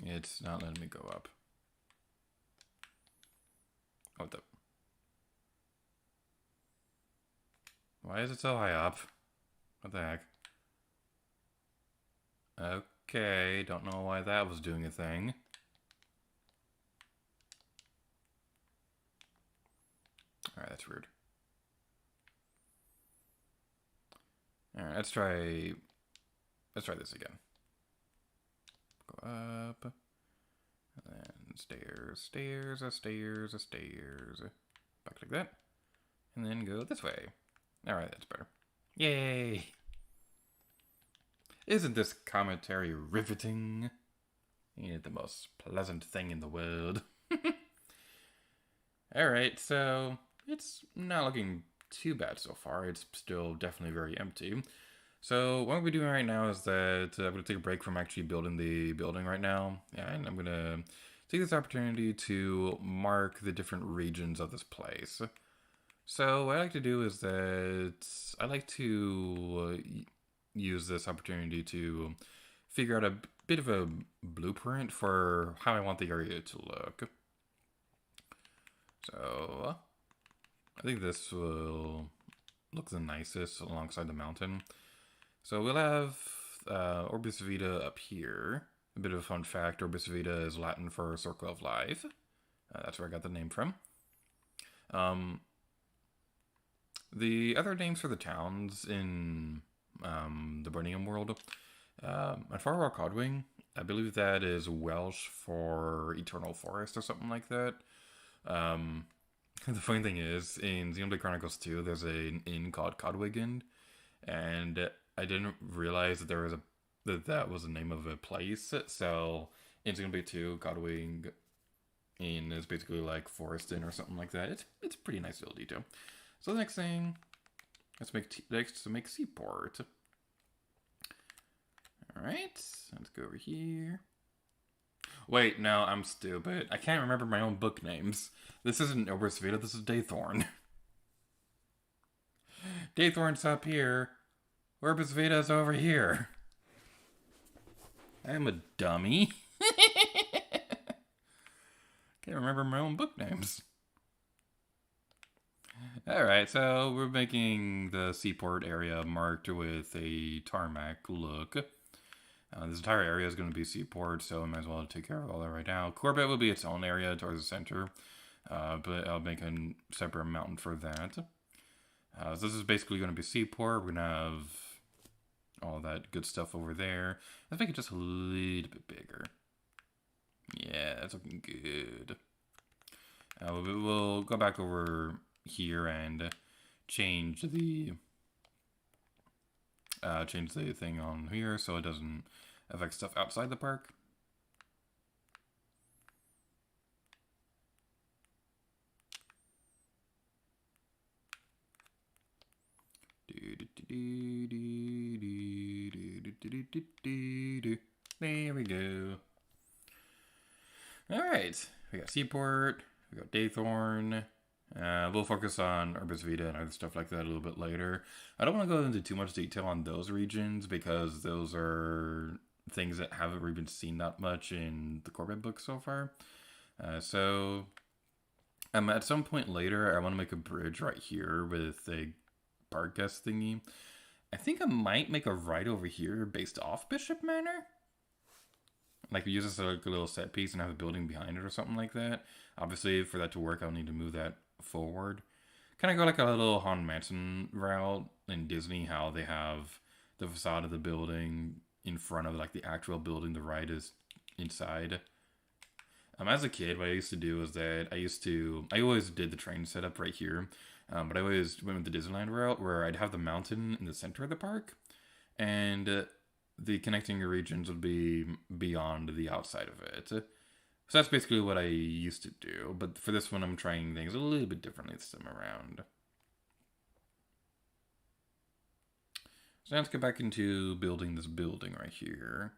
It's not letting me go up. What the... Why is it so high up? What the heck? Okay, don't know why that was doing a thing. Alright, that's weird. Alright, let's try this again. Go up. And then stairs, stairs, stairs, stairs. Back like that. And then go this way. Alright, that's better. Yay! Isn't this commentary riveting? Ain't it the most pleasant thing in the world? Alright, so it's not looking too bad so far. It's still definitely very empty. So what we're doing right now is that I'm going to take a break from actually building the building right now. And I'm going to take this opportunity to mark the different regions of this place. So what I like to do is that I like to use this opportunity to figure out a bit of a blueprint for how I want the area to look. So I think this will look the nicest alongside the mountain. So we'll have Orbis Vitae up here. A bit of a fun fact, Orbis Vitae is Latin for Circle of Life. That's where I got the name from. The other names for the towns in the Birmingham world, at Farwell Codwing, I believe that is Welsh for Eternal Forest or something like that. The funny thing is, in Xenoblade Chronicles 2, there's an inn called Codwiggen, and I didn't realize that that was the name of a place. So in Xenoblade 2, Codwig Inn is basically like Forest Inn or something like that. It's a pretty nice little detail. So the next thing, let's make Seaport. All right, let's go over here. Wait, no, I'm stupid. I can't remember my own book names. This isn't Orbis Vitae, this is Daythorn. Daythorn's up here. Orbis Vitae's over here. I'm a dummy. Can't remember my own book names. Alright, so we're making the Seaport area marked with a tarmac look. This entire area is going to be Seaport, so I might as well take care of all that right now. Corbett will be its own area towards the center, but I'll make a separate mountain for that. So this is basically going to be Seaport. We're going to have all that good stuff over there. Let's make it just a little bit bigger. Yeah, that's looking good. We'll go back over here and change the thing on here so it doesn't affect stuff outside the park. There we go. Alright, we got Seaport, we got Daythorn. We'll focus on Orbis Vitae and other stuff like that a little bit later. I don't want to go into too much detail on those regions because those are things that haven't really been seen that much in the Corbett book so far. So at some point later, I want to make a bridge right here with a park guest thingy. I think I might make a right over here based off Bishop Manor. Like, we use this as like a little set piece and have a building behind it or something like that. Obviously, for that to work, I'll need to move that forward. Kind of go like a little Haunted Mansion route in Disney, how they have the facade of the building in front of like the actual building. The ride is inside. As a kid, what I used to do is that I always did the train setup right here. But I always went with the Disneyland route where I'd have the mountain in the center of the park. And the connecting regions would be beyond the outside of it. So that's basically what I used to do. But for this one, I'm trying things a little bit differently this time around. So let's get back into building this building right here.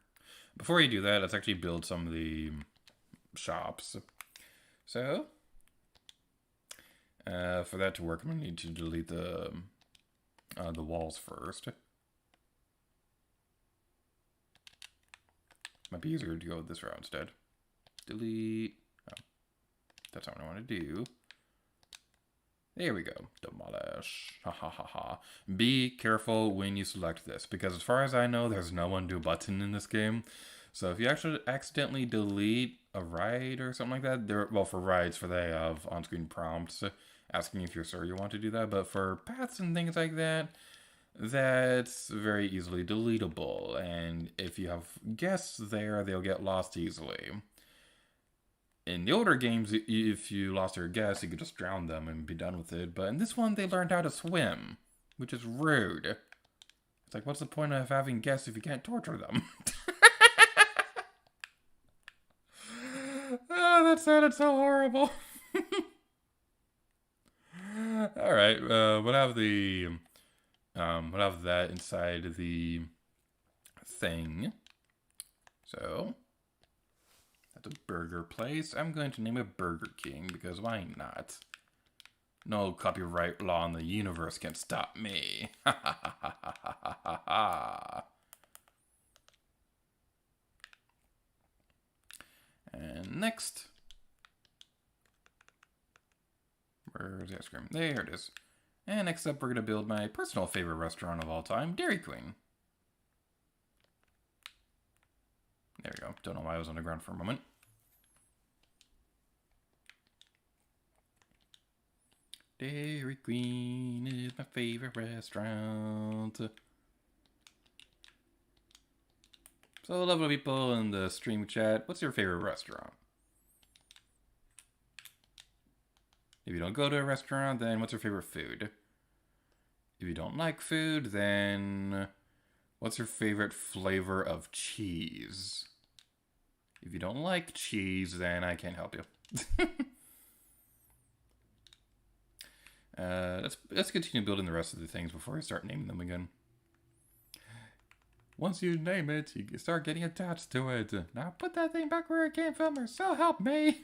Before you do that, let's actually build some of the shops. So for that to work, I'm going to need to delete the walls first. Might be easier to go this route instead. Delete. Oh, that's not what I want to do. There we go. Demolish. Ha ha ha ha. Be careful when you select this, because as far as I know, there's no undo button in this game. So if you actually accidentally delete a ride or something like that, well, for rides, they have on-screen prompts asking if you're sure you want to do that. But for paths and things like that, that's very easily deletable. And if you have guests there, they'll get lost easily. In the older games, if you lost your guests, you could just drown them and be done with it. But in this one, they learned how to swim, which is rude. It's like, what's the point of having guests if you can't torture them? Oh, that sounded so horrible. All right, we'll have that inside the thing. So that's a burger place. I'm going to name it Burger King because why not? No copyright law in the universe can stop me. Ha ha ha ha ha ha ha. And next, where's the ice cream? There it is. And next up, we're going to build my personal favorite restaurant of all time, Dairy Queen. There we go. Don't know why I was on the ground for a moment. Dairy Queen is my favorite restaurant. So, lovely people in the stream chat, what's your favorite restaurant? If you don't go to a restaurant, then what's your favorite food? If you don't like food, then what's your favorite flavor of cheese? If you don't like cheese, then I can't help you. Let's continue building the rest of the things before I start naming them again. Once you name it, you start getting attached to it. Now put that thing back where it came from, or so help me.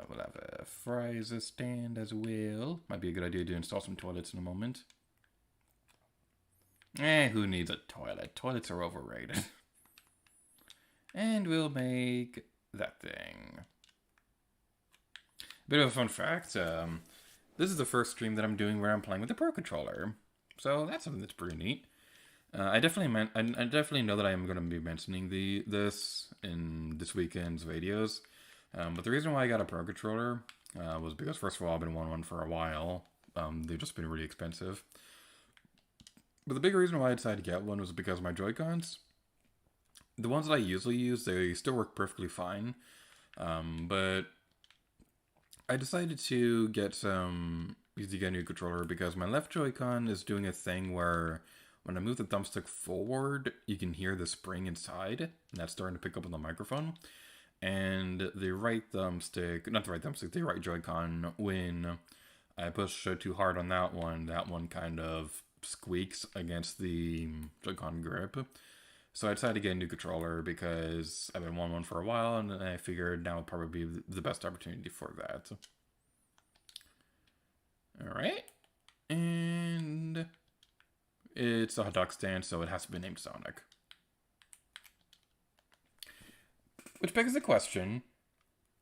We'll have a fries stand as well. Might be a good idea to install some toilets in a moment. Who needs a toilet? Toilets are overrated. And we'll make that thing. Bit of a fun fact. This is the first stream that I'm doing where I'm playing with the Pro Controller. So that's something that's pretty neat. I definitely know that I am going to be mentioning this in this weekend's videos. But the reason why I got a Pro Controller was because, first of all, I've been wanting one for a while. They've just been really expensive. But the big reason why I decided to get one was because my Joy-Cons, the ones that I usually use, they still work perfectly fine. But I decided to get a new controller because my left Joy-Con is doing a thing where when I move the thumbstick forward, you can hear the spring inside, and that's starting to pick up on the microphone. And the right Joy-Con, when I push too hard on that one kind of squeaks against the Joy-Con grip. So I decided to get a new controller because I've been wanting one for a while, and I figured now would probably be the best opportunity for that. Alright. And it's a hot dog stand, so it has to be named Sonic. Which begs the question,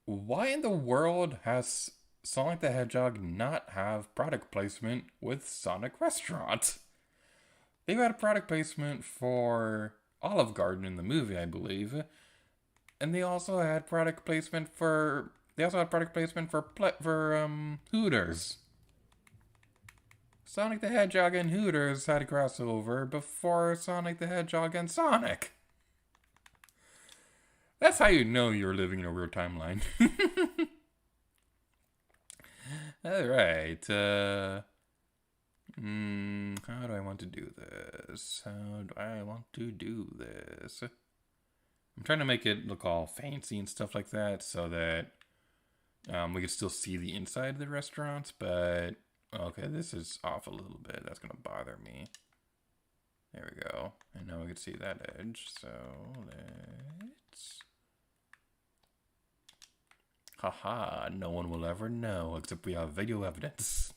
why in the world has Sonic the Hedgehog not have product placement with Sonic Restaurant? They've had a product placement for Olive Garden in the movie, I believe. And they also had product placement for Hooters. Sonic the Hedgehog and Hooters had a crossover before Sonic the Hedgehog and Sonic. That's how you know you're living in a real timeline. Alright, how do I want to do this? I'm trying to make it look all fancy and stuff like that so that we can still see the inside of the restaurants, but okay, this is off a little bit. That's going to bother me. There we go. And now we can see that edge, so let's... Haha, no one will ever know except we have video evidence.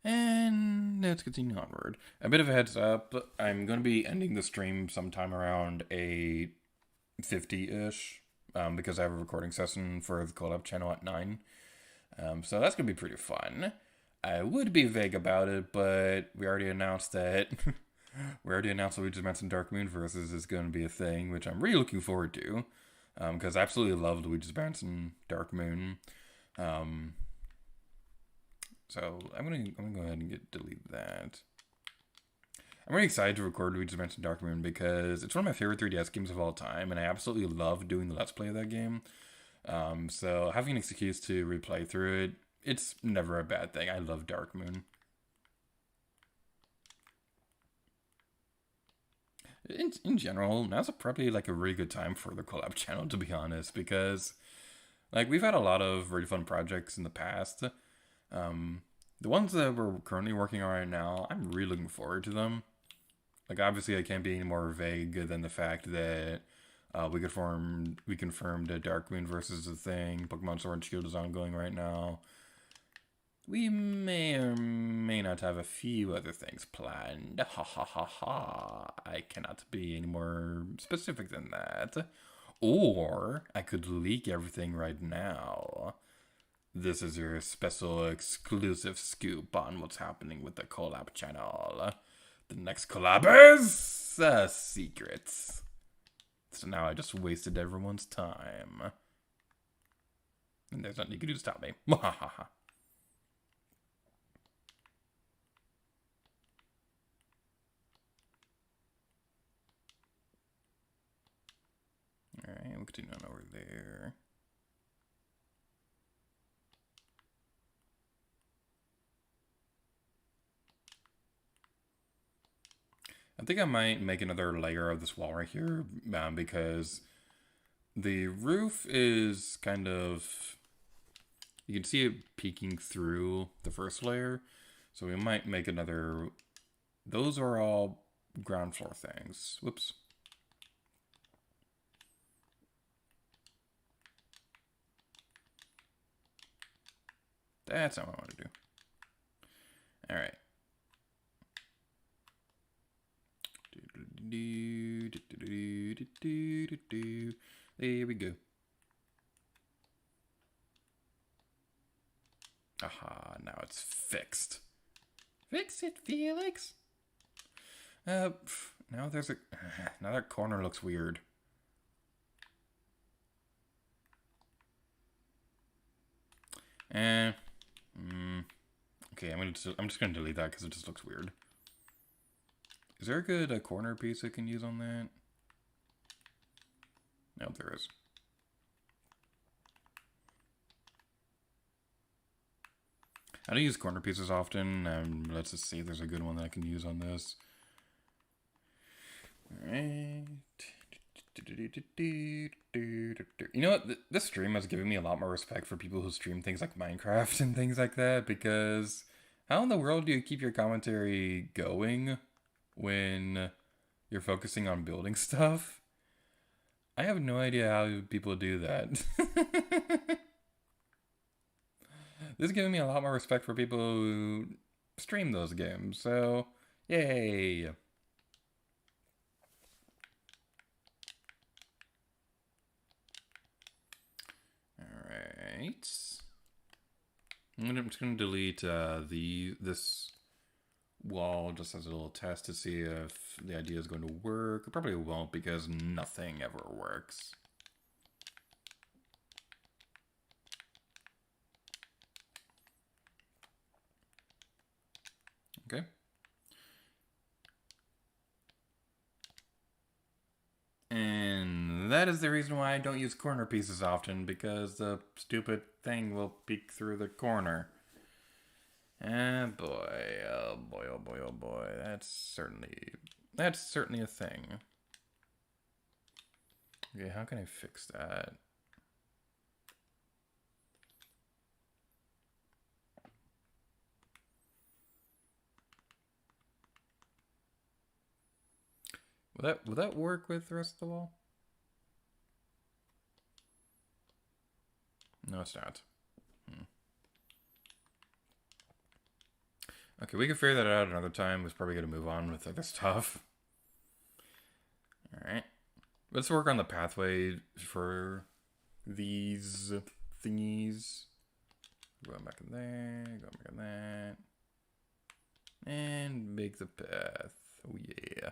And let's continue onward. A bit of a heads up, I'm going to be ending the stream sometime around 8:50-ish, because I have a recording session for the collab channel at 9. So that's going to be pretty fun. I would be vague about it, but we already announced that Luigi's Mansion Dark Moon Versus is going to be a thing, which I'm really looking forward to. Because I absolutely love Luigi's Mansion Dark Moon. So I'm gonna go ahead and delete that. I'm really excited to record Luigi's Mansion Dark Moon because it's one of my favorite 3DS games of all time, and I absolutely love doing the Let's Play of that game. So having an excuse to replay through it, it's never a bad thing. I love Dark Moon. in general, now's probably like a really good time for the collab channel, to be honest, because like we've had a lot of really fun projects in the past. The ones that we're currently working on right now, I'm really looking forward to them. Like obviously, I can't be any more vague than the fact that we confirmed that Darkmoon versus the thing. Pokemon Sword and Shield is ongoing right now. We may or may not have a few other things planned. Ha ha ha ha. I cannot be any more specific than that. Or I could leak everything right now. This is your special exclusive scoop on what's happening with the collab channel. The next collab is secrets. So now I just wasted everyone's time. And there's nothing you can do to stop me. Alright, we'll continue on over there. I think I might make another layer of this wall right here because the roof is kind of, you can see it peeking through the first layer. So we might make another, those are all ground floor things. Whoops. That's not what I want to do. All right. There we go. Aha, now it's fixed. Fix it, Felix. Now there's a... Now that corner looks weird. Okay, I'm just gonna delete that because it just looks weird. Is there a good corner piece I can use on that? No, there is. I don't use corner pieces often. Let's just see if there's a good one that I can use on this. Alright. You know what? This stream has given me a lot more respect for people who stream things like Minecraft and things like that, because how in the world do you keep your commentary going when you're focusing on building stuff? I have no idea how people do that. This is giving me a lot more respect for people who stream those games, so yay! Alright. I'm just going to delete this wall just as a little test to see if the idea is going to work. It probably won't because nothing ever works. Okay. And that is the reason why I don't use corner pieces often, because the stupid thing will peek through the corner. And boy, oh boy, oh boy, oh boy, that's certainly a thing. Okay, how can I fix that? Will that work with the rest of the wall? No, it's not. Okay, we can figure that out another time. It's probably going to move on with other stuff. Alright. Let's work on the pathway for these thingies. Going back in there, going back in that. And make the path. Oh yeah.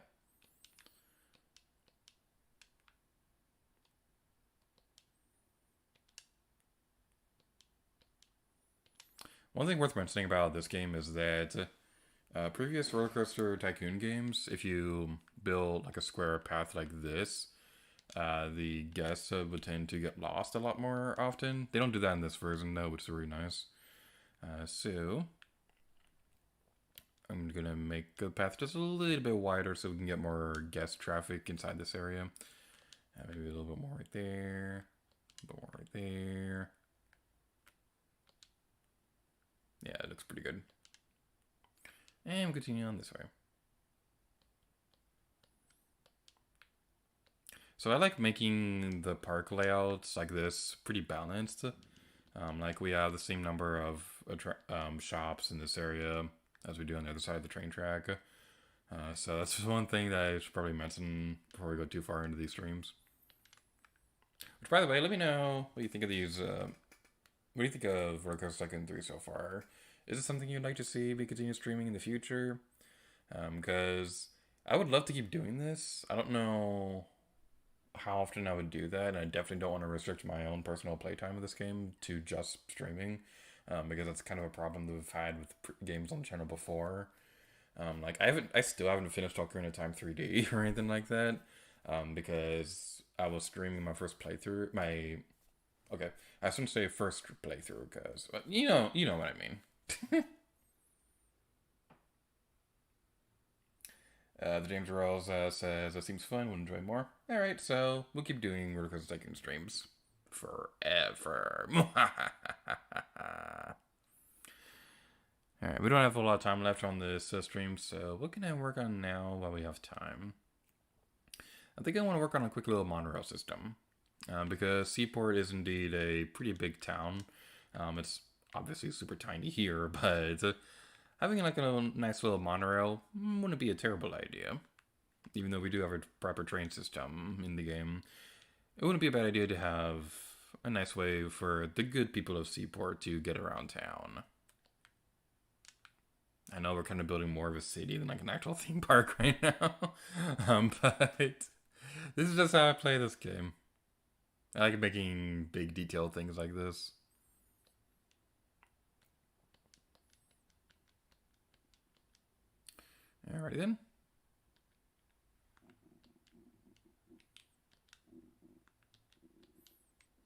One thing worth mentioning about this game is that previous RollerCoaster Tycoon games, if you build like a square path like this, the guests would tend to get lost a lot more often. They don't do that in this version though, which is really nice. So I'm gonna make the path just a little bit wider so we can get more guest traffic inside this area. Maybe a little bit more right there. A little more right there. Yeah, it looks pretty good. And we'll continue on this way. So I like making the park layouts like this pretty balanced. Like we have the same number of shops in this area as we do on the other side of the train track. So that's one thing that I should probably mention before we go too far into these streams. Which, by the way, let me know what you think of these. What do you think of RollerCoaster Tycoon 3 so far? Is it something you'd like to see me continue streaming in the future? Because I would love to keep doing this. I don't know how often I would do that, and I definitely don't want to restrict my own personal playtime of this game to just streaming, because that's kind of a problem that we've had with games on the channel before. Like I still haven't finished Ocarina of Time 3D or anything like that, because I was streaming my first playthrough. Okay, I shouldn't say first playthrough, because you know what I mean. The James Rolls says, that seems fun, we'll enjoy more. Alright, so we'll keep doing RollerCoaster Tycoon streams forever. Alright, we don't have a lot of time left on this stream, so what can I work on now while we have time? I think I want to work on a quick little monorail system, because Seaport is indeed a pretty big town. It's obviously super tiny here, but having like a nice little monorail wouldn't be a terrible idea. Even though we do have a proper train system in the game, it wouldn't be a bad idea to have a nice way for the good people of Seaport to get around town. I know we're kind of building more of a city than like an actual theme park right now, but this is just how I play this game. I like making big detailed things like this. Alrighty then.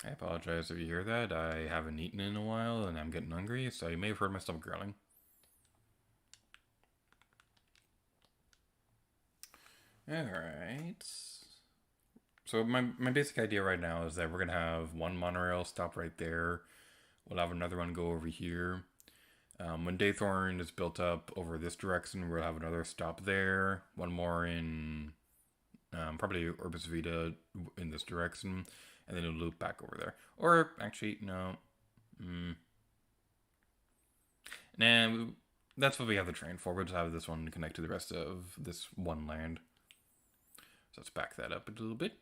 I apologize if you hear that. I haven't eaten in a while and I'm getting hungry, so you may have heard my stomach growling. Alright. So my basic idea right now is that we're going to have one monorail stop right there. We'll have another one go over here. When Daythorn is built up over this direction, we'll have another stop there. One more in probably Orbis Vita in this direction. And then it'll loop back over there. Or, actually, no. Nah, that's what we have the train for. We'll just have this one connect to the rest of this one land. So let's back that up a little bit.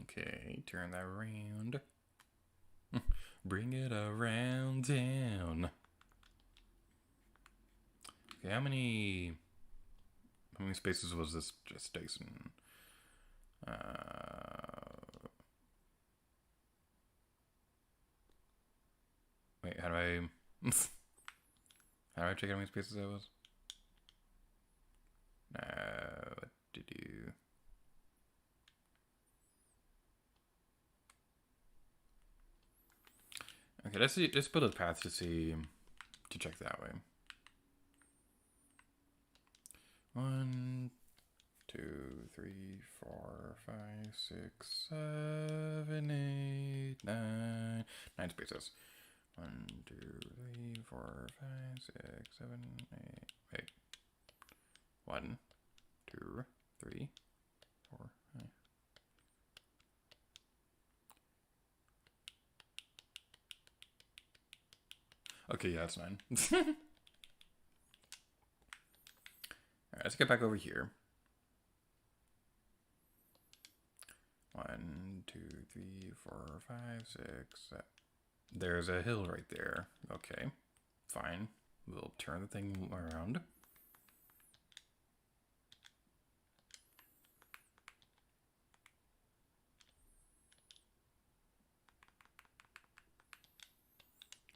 Okay, turn that around. Bring it around town. Okay, how many spaces was this gestation? Wait, how do I how do I check how many spaces that was? What to do? Okay, let's build a path to check that way. 1, 2, 3, 4, 5, 6, 7, 8, 9. 9 spaces. 1, 2, 3, 4, 5, 6, 7, 8. Wait. 1, 2, 3, 4, 5. Okay, yeah, that's 9. Alright, let's get back over here. 1, 2, 3, 4, 5, 6, 7. There's a hill right there. Okay, fine. We'll turn the thing around.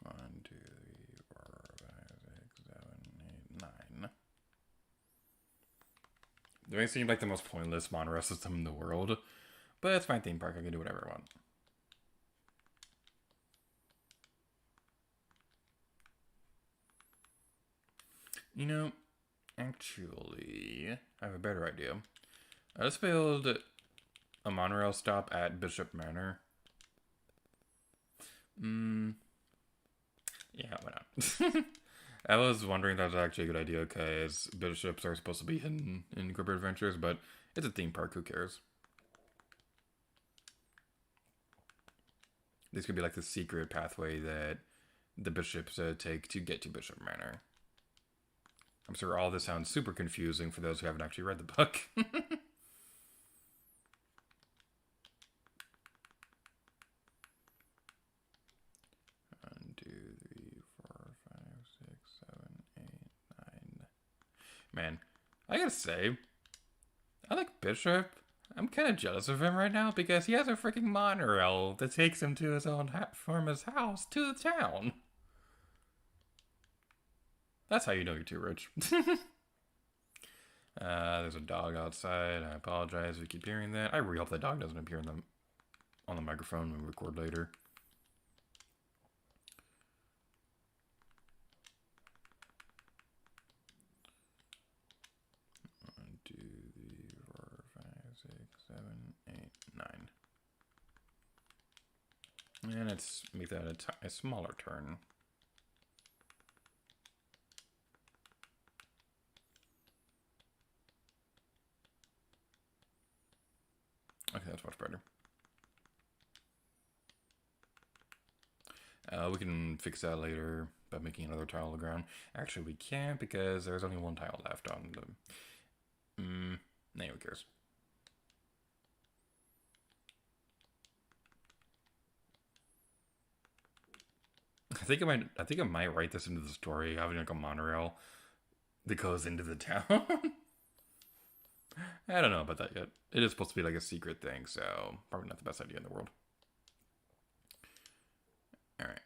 One, two, three, four, five, six, 7, 8, 9. It may seem like the most pointless monorail system in the world, but it's my theme park. I can do whatever I want. You know, actually, I have a better idea. Let's build a monorail stop at Bishop Manor. Yeah, why not? I was wondering if that was actually a good idea because bishops are supposed to be hidden in Corporate Adventures, but it's a theme park, who cares? This could be like the secret pathway that the bishops take to get to Bishop Manor. I'm sure all this sounds super confusing for those who haven't actually read the book. 2, 3, 4, 5, 6, 7, 8, 9. Man, I gotta say, I like Bishop. I'm kind of jealous of him right now because he has a freaking monorail that takes him to his own from his house to the town. That's how you know you're too rich. There's a dog outside. I apologize if you keep hearing that. I really hope that dog doesn't appear on the microphone when we record later. And let's make that a smaller turn. Okay, that's much better. We can fix that later by making another tile on the ground. Actually, we can't because there's only one tile left on the... Nah, who cares? I think I might write this into the story, having like a monorail that goes into the town. I don't know about that yet. It is supposed to be like a secret thing, so probably not the best idea in the world. Alright.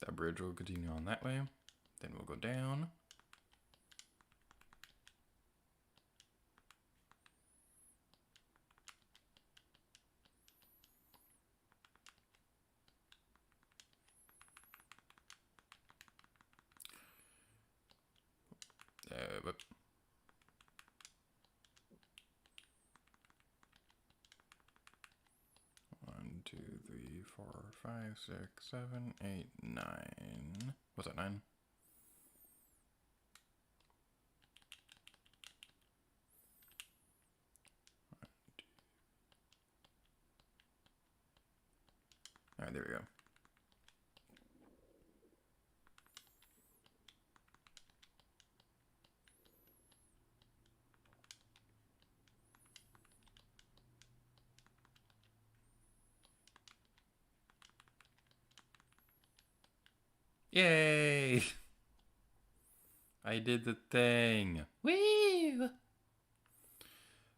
That bridge will continue on that way. Then we'll go down. But 1, 2, 3, 4, 5, 6, 7, 8, 9. What's that, 9? Alright, there we go. Yay! I did the thing. Woo!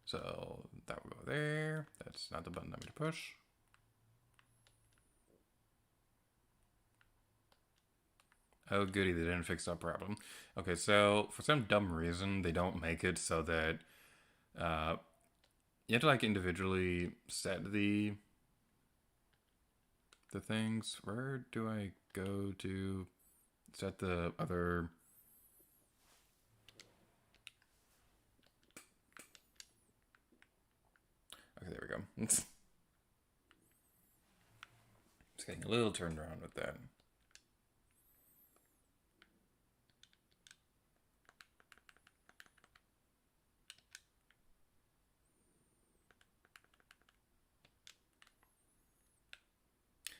So that will go there. That's not the button I need to push. Oh goody, they didn't fix that problem. Okay, so for some dumb reason, they don't make it so that you have to like individually set the things. Where do I go to set the other? Okay, there we go. It's getting a little turned around with that.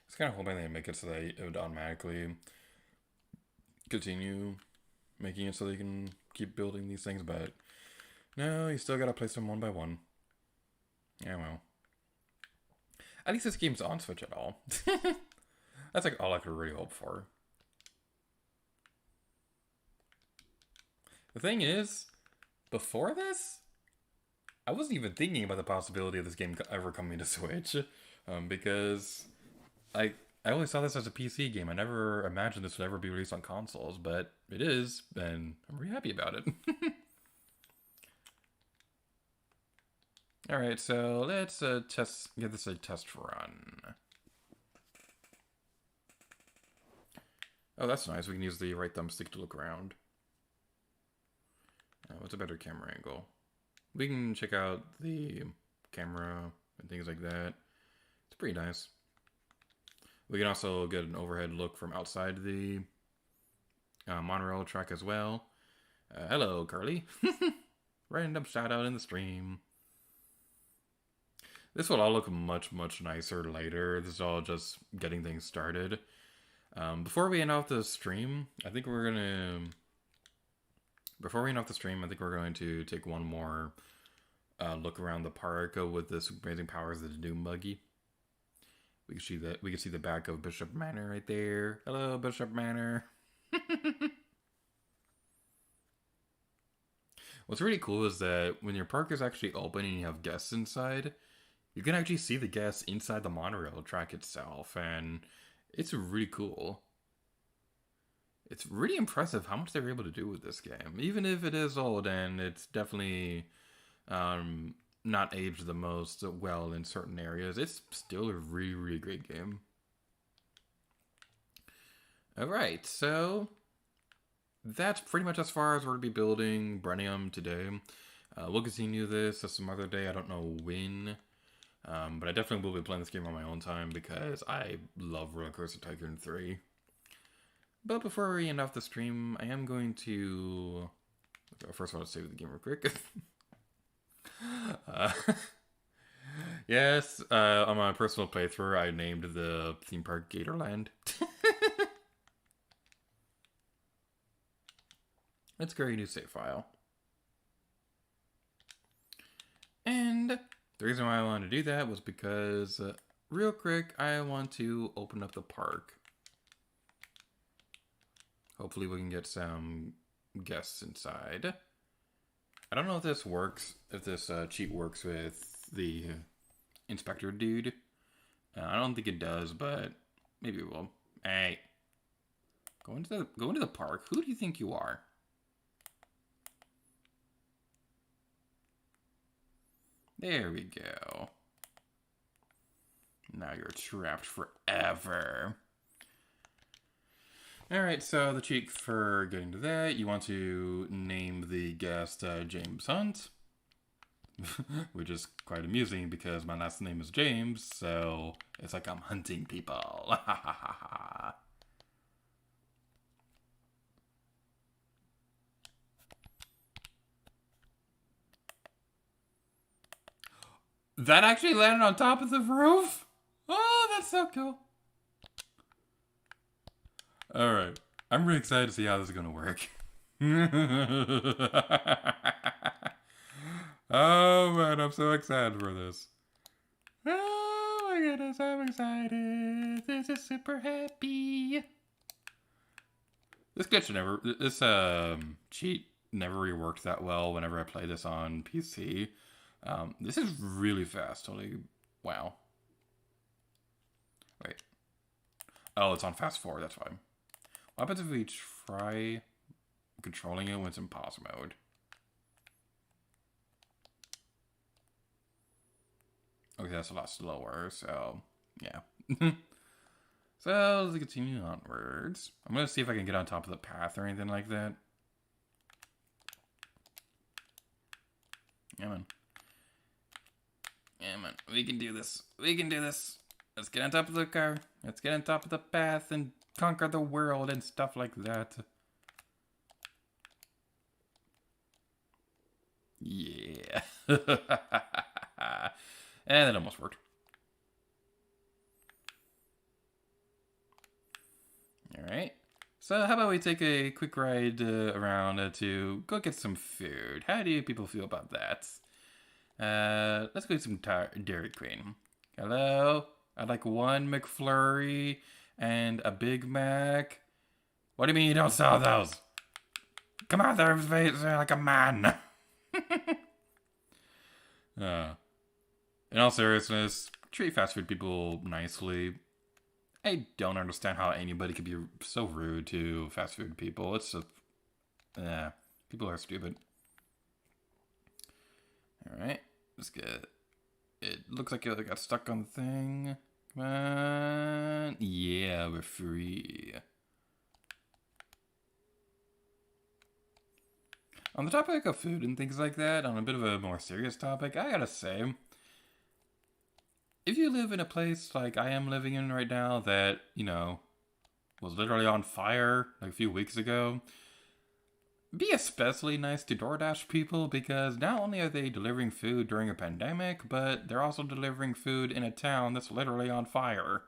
It's kind of hoping they make it so that it would automatically continue making it so they can keep building these things, but no, you still gotta place them one by one. Yeah, well. At least this game's on Switch at all. That's like all I could really hope for. The thing is, before this, I wasn't even thinking about the possibility of this game ever coming to Switch. Because I always saw this as a PC game. I never imagined this would ever be released on consoles, but it is, and I'm really happy about it. Alright, so let's give this a test run. Oh, that's nice. We can use the right thumbstick to look around. What's a better camera angle? We can check out the camera and things like that. It's pretty nice. We can also get an overhead look from outside the monorail track as well. Hello, Carly. Random shout out in the stream. This will all look much, much nicer later. This is all just getting things started. Before we end off the stream, I think we're going to take one more look around the park with this amazing powers of the Doom Buggy. We can see that. We can see the back of Bishop Manor right there. Hello, Bishop Manor. What's really cool is that when your park is actually open and you have guests inside, you can actually see the guests inside the monorail track itself, and it's really cool. It's really impressive how much they were able to do with this game. Even if it is old and it's definitely not aged the most well in certain areas, it's still a really, really great game. Alright, so that's pretty much as far as we're going to be building Brennium today. We'll continue this some other day. I don't know when. But I definitely will be playing this game on my own time because I love RollerCoaster Tycoon 3. But before we end off the stream, I am going to... First, I want to save the game real quick. Yes, on my personal playthrough, I named the theme park Gatorland. Let's create a new save file. And the reason why I wanted to do that was because, real quick, I want to open up the park. Hopefully we can get some guests inside. I don't know if this works, if this cheat works with the inspector dude. I don't think it does, but maybe it will. Hey, go into the park. Who do you think you are? There we go. Now you're trapped forever. Alright, so the cheat for getting to that, you want to name the guest James Hunt. Which is quite amusing because my last name is James, so it's like I'm hunting people. That actually landed on top of the roof? Oh, that's so cool. Alright. I'm really excited to see how this is going to work. Oh man, I'm so excited for this. Oh my goodness, I'm excited. This is super happy. This cheat never really worked that well whenever I play this on PC. This is really fast. Holy wow. Wait. Oh, it's on fast forward, that's why. What happens if we try controlling it when it's in pause mode? Okay, that's a lot slower, so yeah. So let's continue onwards. I'm gonna see if I can get on top of the path or anything like that. Yeah, man. Yeah, man. We can do this. We can do this. Let's get on top of the car. Let's get on top of the path and conquer the world and stuff like that. Yeah. And it almost worked. Alright. So how about we take a quick ride around to go get some food. How do people feel about that? Let's go get some Dairy Queen. Hello? I'd like one McFlurry and a Big Mac. What do you mean you don't sell those? Come out there like a man. In all seriousness, treat fast food people nicely. I don't understand how anybody could be so rude to fast food people. It's just, people are stupid. Alright, let's get, it looks like it got stuck on the thing. Come on. Yeah, we're free. On the topic of food and things like that, on a bit of a more serious topic, I gotta say, if you live in a place like I am living in right now that, you know, was literally on fire like a few weeks ago, be especially nice to DoorDash people, because not only are they delivering food during a pandemic, but they're also delivering food in a town that's literally on fire.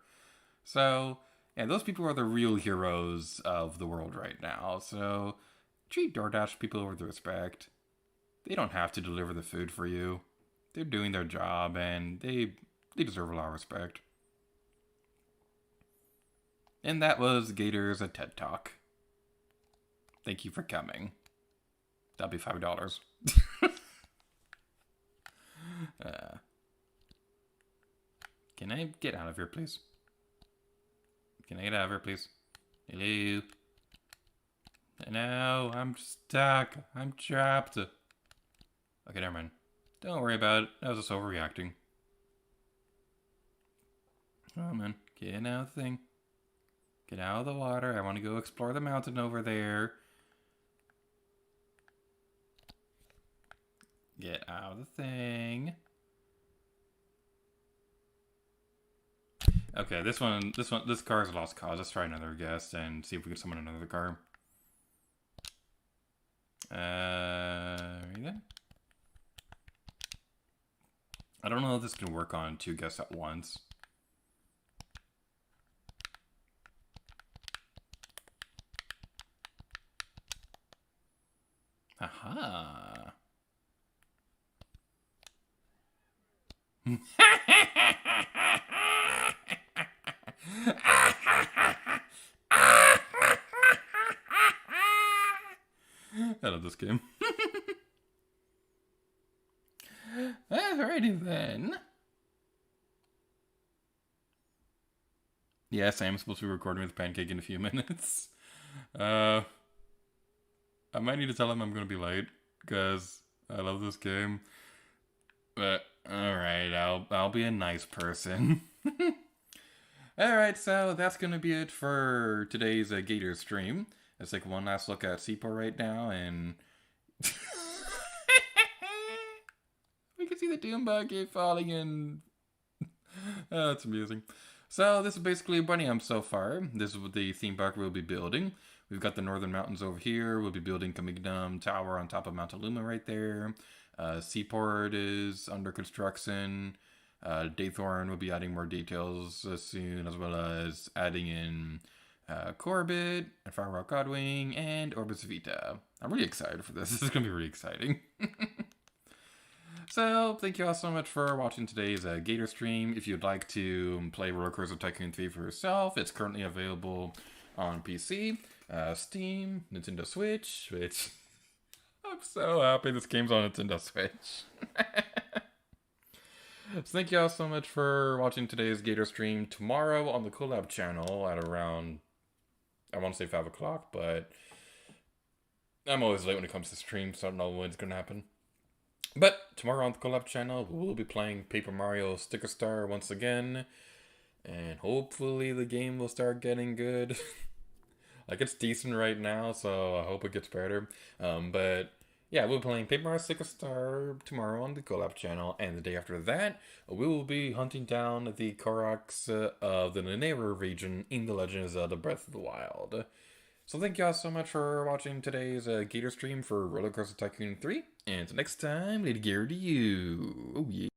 So, yeah, those people are the real heroes of the world right now. So, treat DoorDash people with respect. They don't have to deliver the food for you. They're doing their job, and they deserve a lot of respect. And that was Gator's a TED Talk. Thank you for coming. That'll be $5. Can I get out of here, please? Can I get out of here, please? Hello? No, I'm stuck. I'm trapped. Okay, never mind. Don't worry about it. I was just overreacting. Oh, man. Get out of the thing. Get out of the water. I want to go explore the mountain over there. Get out of the thing. Okay, this car is a lost cause. Let's try another guest and see if we can summon another car. Are you there? I don't know if this can work on 2 guests at once. Aha. I love this game. Alrighty then. Yes, I am supposed to be recording with Pancake in a few minutes. I might need to tell him I'm going to be late, because I love this game. But, alright, I'll be a nice person. Alright, so that's going to be it for today's Gator stream. Let's take one last look at Seaport right now, and we can see the Doom Buggy falling in. Oh, that's amusing. So this is basically Bunny Hum so far. This is what the theme park we'll be building. We've got the Northern Mountains over here. We'll be building Kamigdam Tower on top of Mount Aluma right there. Seaport is under construction. Daythorn will be adding more details soon, as well as adding in Corbett, and Fire Rock Godwing, and Orbis Vita. I'm really excited for this. This is going to be really exciting. So, thank you all so much for watching today's Gator stream. If you'd like to play RollerCoaster Tycoon 3 for yourself, it's currently available on PC, Steam, Nintendo Switch, which I'm so happy this game's on Nintendo Switch. So thank you all so much for watching today's Gator stream. Tomorrow on the Collab channel at around, I want to say 5 o'clock, but I'm always late when it comes to streams, so I don't know when it's going to happen. But tomorrow on the Collab channel, we'll be playing Paper Mario Sticker Star once again. And hopefully the game will start getting good. Like, it's decent right now, so I hope it gets better. But yeah, we'll be playing Paper Mario Sticker Star tomorrow on the Collab channel. And the day after that, we will be hunting down the Koroks of the Nenera region in The Legend of Zelda Breath of the Wild. So thank you all so much for watching today's Gator stream for RollerCoaster Tycoon 3. And until next time, Lady Gear to you. Oh yeah.